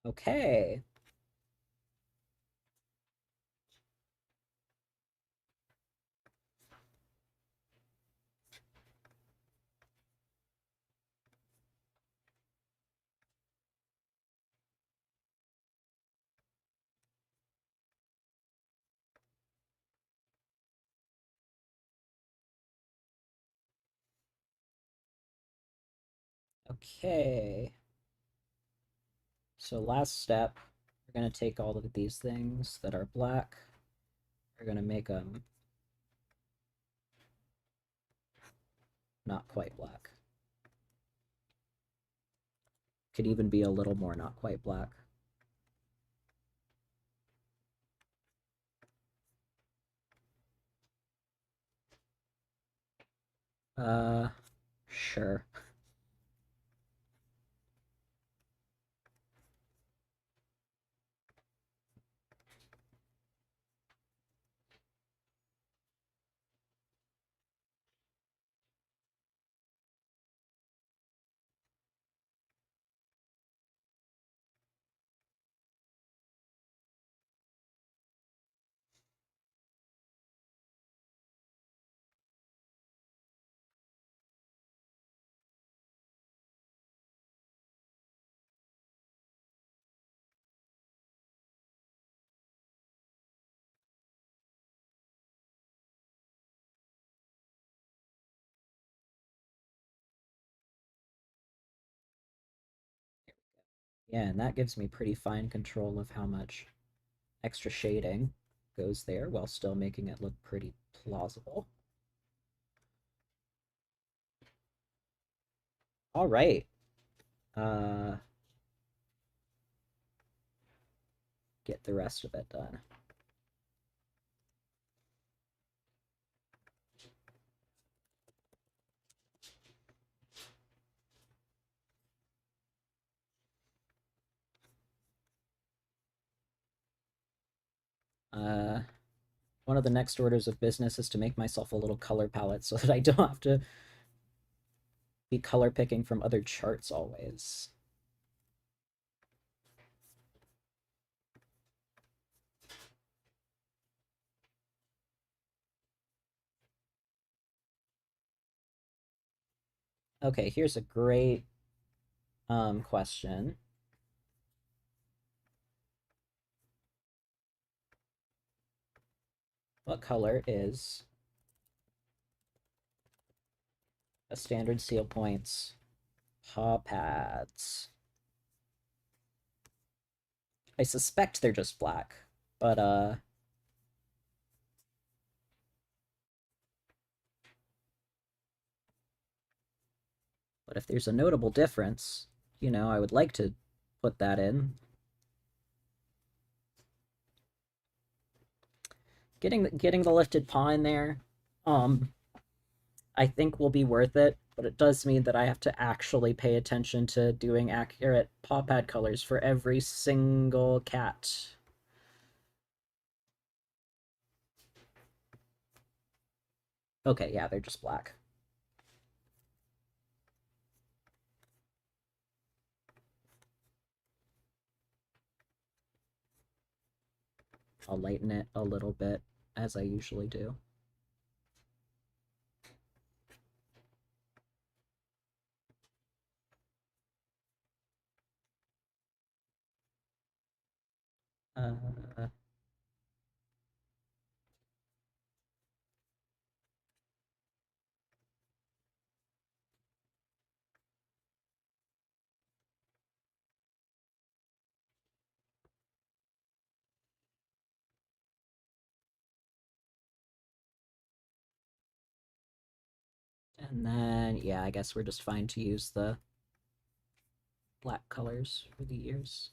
Okay. Okay. So last step, we're going to take all of these things that are black. We're going to make them not quite black. Could even be a little more not quite black. Uh, sure. Yeah, and that gives me pretty fine control of how much extra shading goes there while still making it look pretty plausible. All right. Uh, get the rest of it done. Uh, one of the next orders of business is to make myself a little color palette so that I don't have to be color picking from other charts always. Okay, here's a great question. What color is a standard seal points paw pads? I suspect they're just black, but if there's a notable difference, I would like to put that in. Getting the lifted paw in there, um, I think will be worth it, but it does mean that I have to actually pay attention to doing accurate paw pad colors for every single cat. Okay, yeah, they're just black. I'll lighten it a little bit, as I usually do. Uh, and then, yeah, I guess we're just fine to use the black colors for the ears.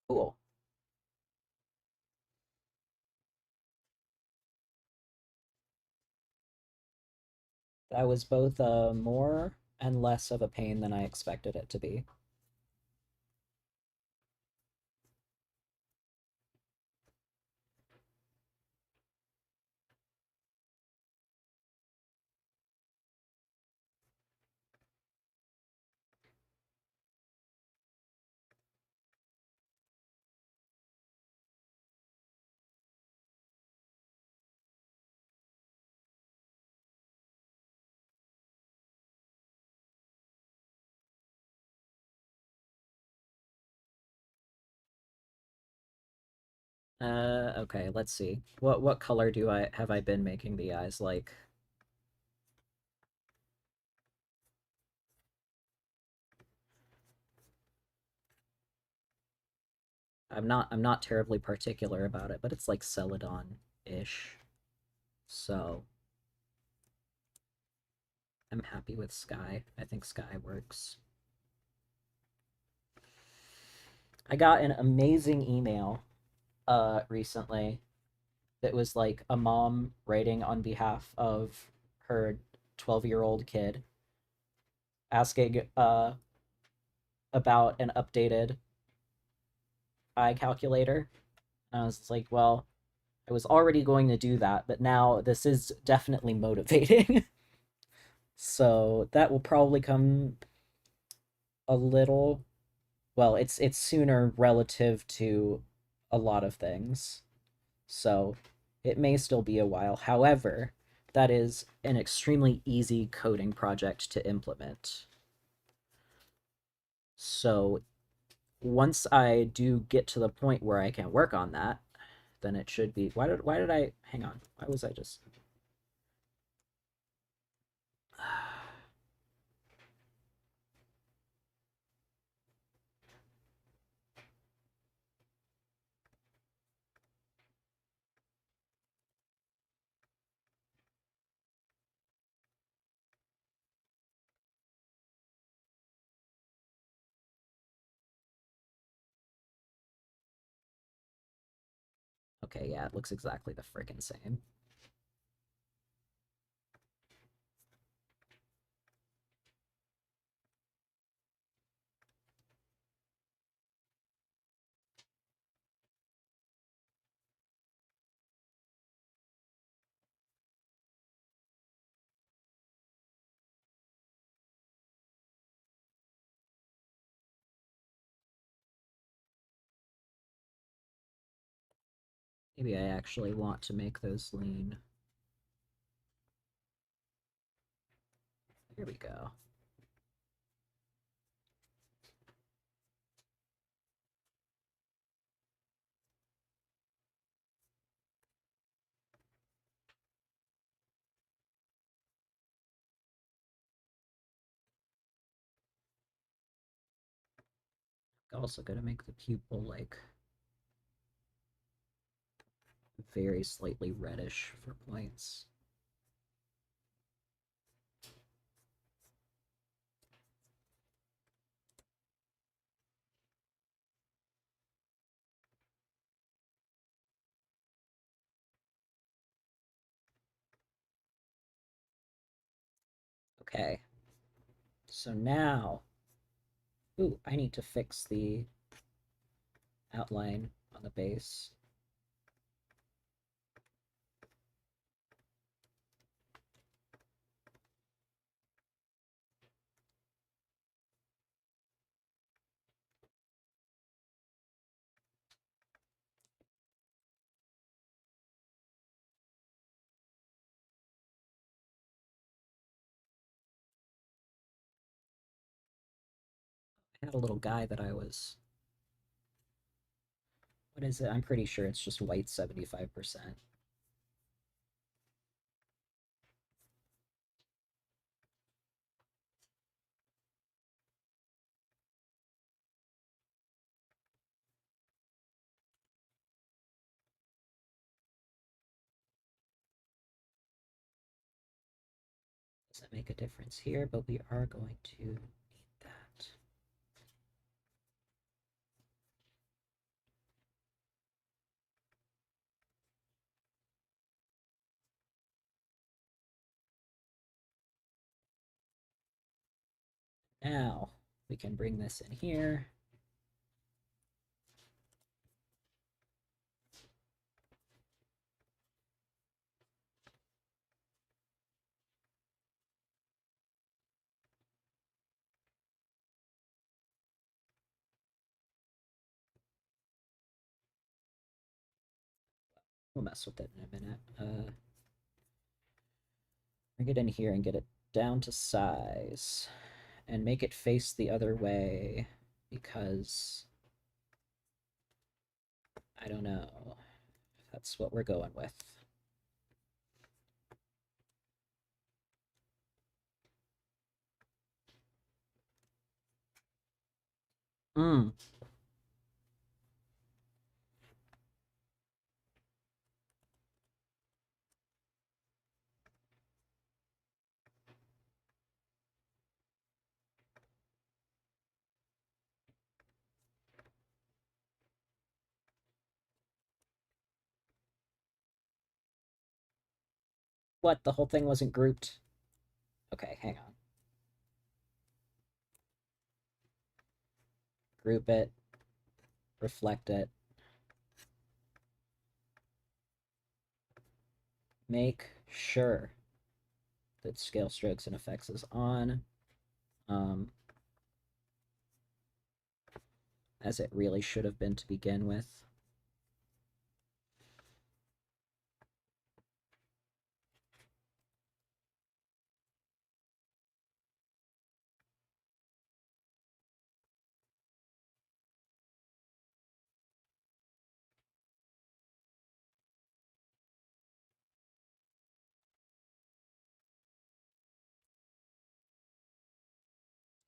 Cool. That was both more and less of a pain than I expected it to be. Okay, let's see. What color do I have I been making the eyes like? I'm not terribly particular about it, but it's like Celadon-ish. So I'm happy with Sky. I think Sky works. I got an amazing email recently that was like a mom writing on behalf of her 12-year-old kid asking about an updated eye calculator. And I was like, well, I was already going to do that, but now this is definitely motivating. So that will probably come a little, well, it's sooner relative to a lot of things. So it may still be a while. However, that is an extremely easy coding project to implement. So once I do get to the point where I can work on that, then it should be. Why did I hang on? Why was I just okay? Yeah, it looks exactly the freaking same. Maybe I actually want to make those lean. Here we go. Also gonna make the pupil like very slightly reddish for points. Okay, so now, ooh, I need to fix the outline on the base. I had a little guy that I was. What is it? I'm pretty sure it's just white 75%. Doesn't make a difference here, but we are going to need that. Now we can bring this in here. We'll mess with it in a minute. Bring it in here and get it down to size. And make it face the other way because I don't know. That's what we're going with. Hmm. What? The whole thing wasn't grouped? Okay, hang on. Group it. Reflect it. Make sure that scale strokes and effects is on. As it really should have been to begin with.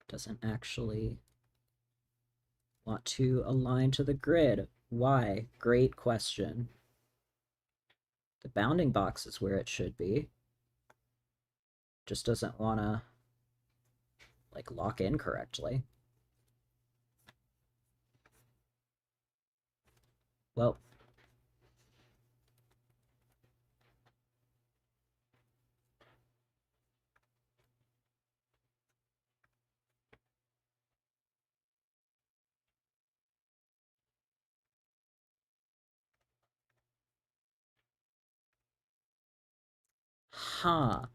Doesn't actually want to align to the grid. Why? Great question. The bounding box is where it should be. Just doesn't want to like lock in correctly. Well, huh.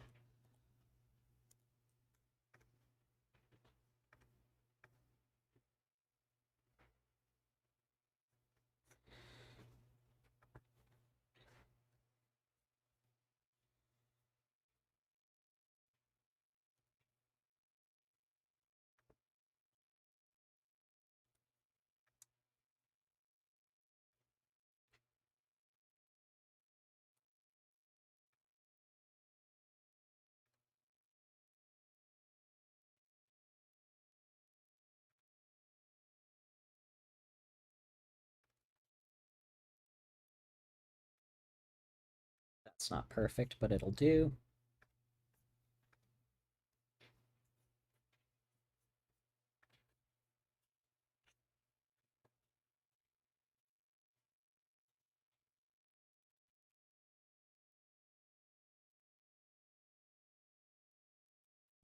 That's not perfect, but it'll do.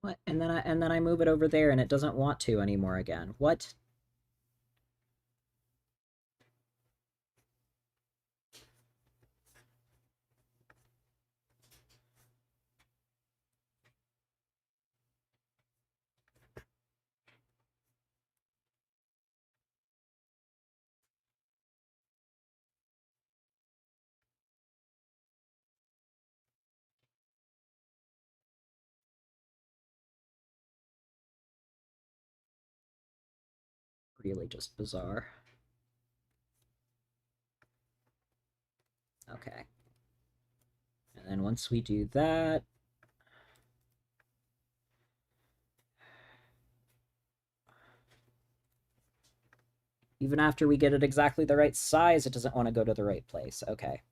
What? And then I move it over there and it doesn't want to anymore again. What? Really just bizarre. Okay. And then once we do that, even after we get it exactly the right size, it doesn't want to go to the right place. Okay.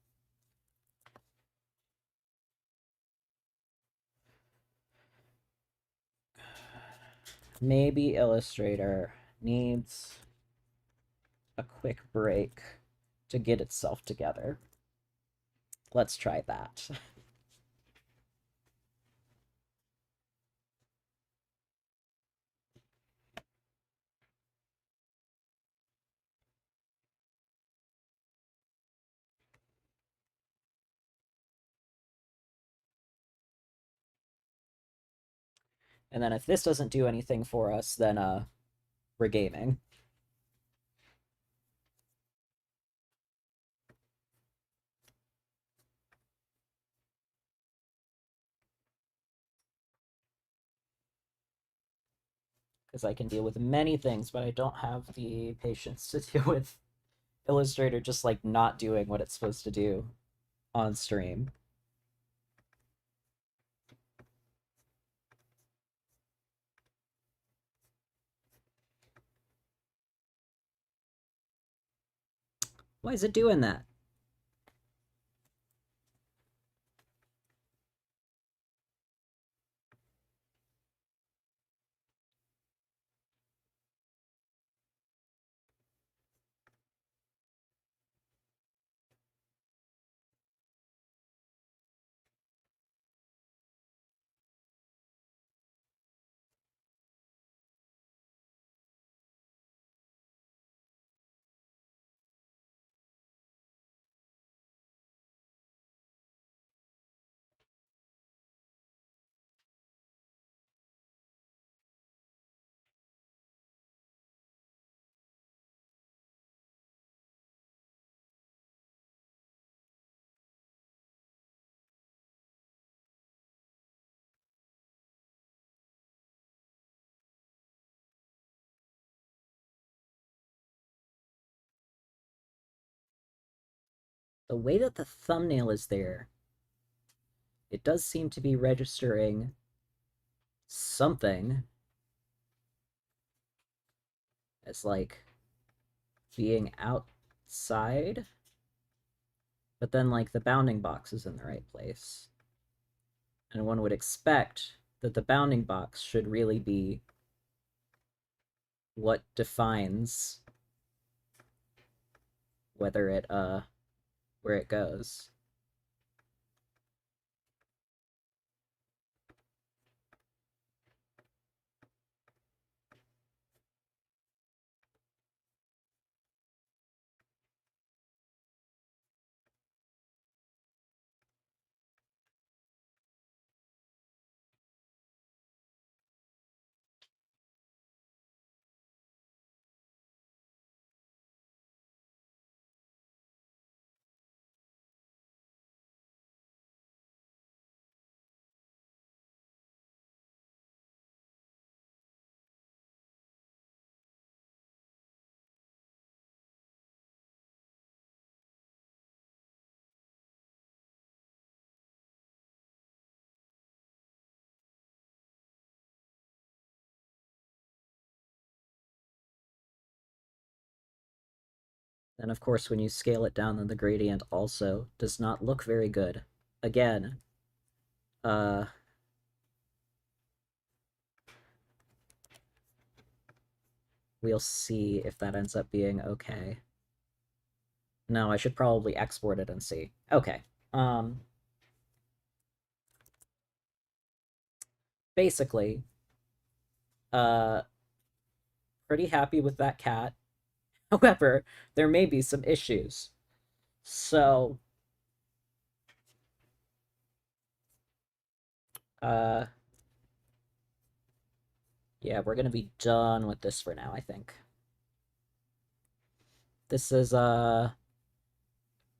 Maybe Illustrator needs a quick break to get itself together. Let's try that. And then if this doesn't do anything for us, then we're gaming. Because I can deal with many things, but I don't have the patience to deal with Illustrator just like not doing what it's supposed to do on stream. Why is it doing that? The way that the thumbnail is there, it does seem to be registering something as like being outside, but then like the bounding box is in the right place. And one would expect that the bounding box should really be what defines whether it where it goes. And of course, when you scale it down, then the gradient also does not look very good. Again, uh, we'll see if that ends up being okay. No, I should probably export it and see. Okay. Basically, uh, pretty happy with that cat. However, there may be some issues. So, uh, yeah, we're gonna be done with this for now, I think. This is, well,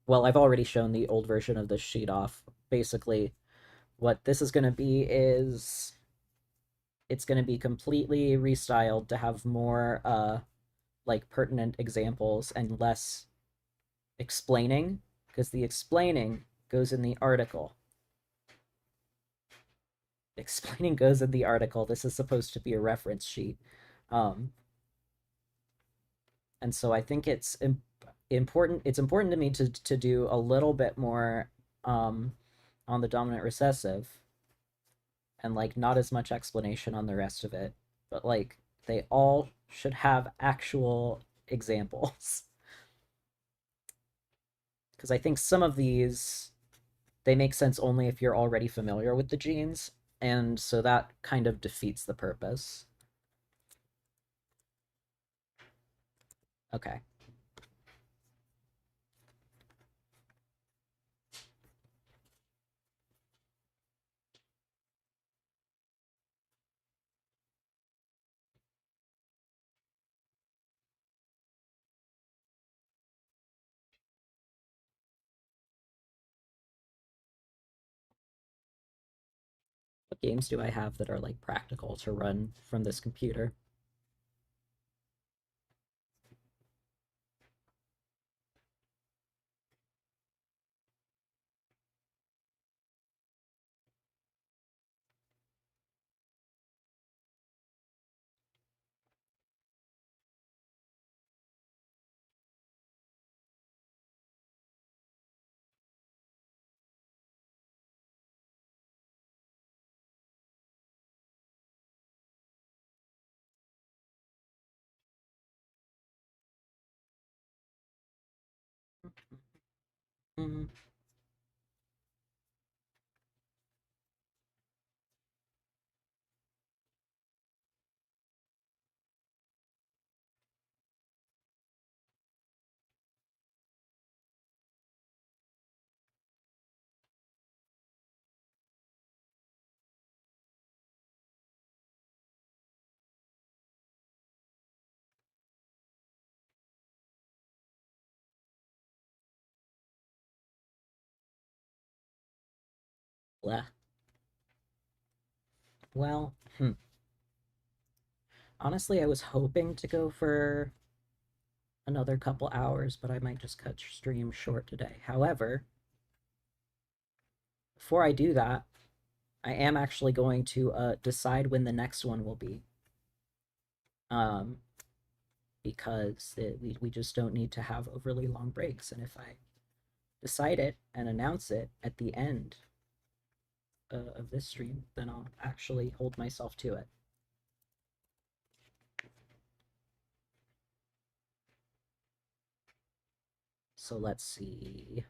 I've already shown the old version of this sheet off. Basically, what this is gonna be is it's gonna be completely restyled to have more, like, pertinent examples and less explaining, because the explaining goes in the article. Explaining goes in the article. This is supposed to be a reference sheet. Um, and so I think it's important. It's important to me to do a little bit more on the dominant recessive, and like not as much explanation on the rest of it. But like they all should have actual examples, because I think some of these they make sense only if you're already familiar with the genes, and so that kind of defeats the purpose. Okay. what games do I have that are like practical to run from this computer? Mm, blah. Well, honestly, I was hoping to go for another couple hours, but I might just cut stream short today. However, before I do that, I am actually going to decide when the next one will be. Um, because we just don't need to have overly long breaks. And if I decide it and announce it at the end of this stream, then I'll actually hold myself to it. So let's see.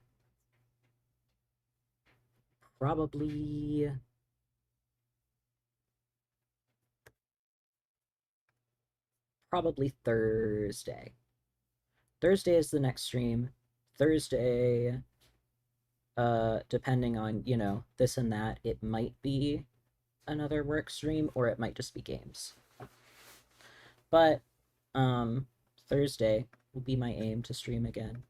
Probably Thursday. Thursday is the next stream. Thursday, depending on, this and that, it might be another work stream or it might just be games. But Thursday will be my aim to stream again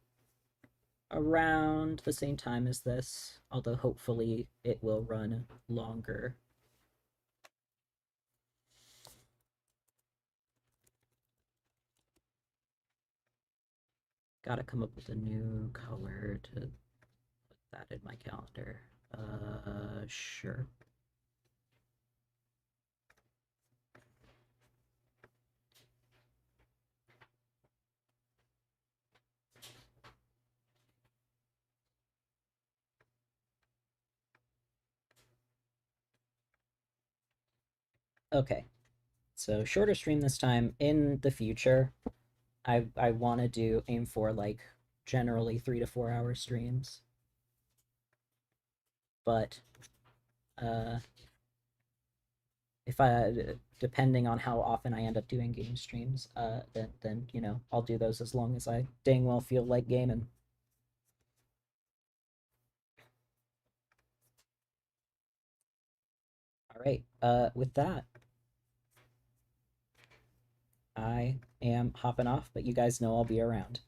around the same time as this, although hopefully it will run longer. Gotta come up with a new color to put that in my calendar. Sure. Okay, so shorter stream this time. In the future, I want to aim for like generally 3 to 4 hour streams, but uh, if I depending on how often I end up doing game streams, then I'll do those as long as I dang well feel like gaming. All right. With that, I am hopping off, but you guys know I'll be around.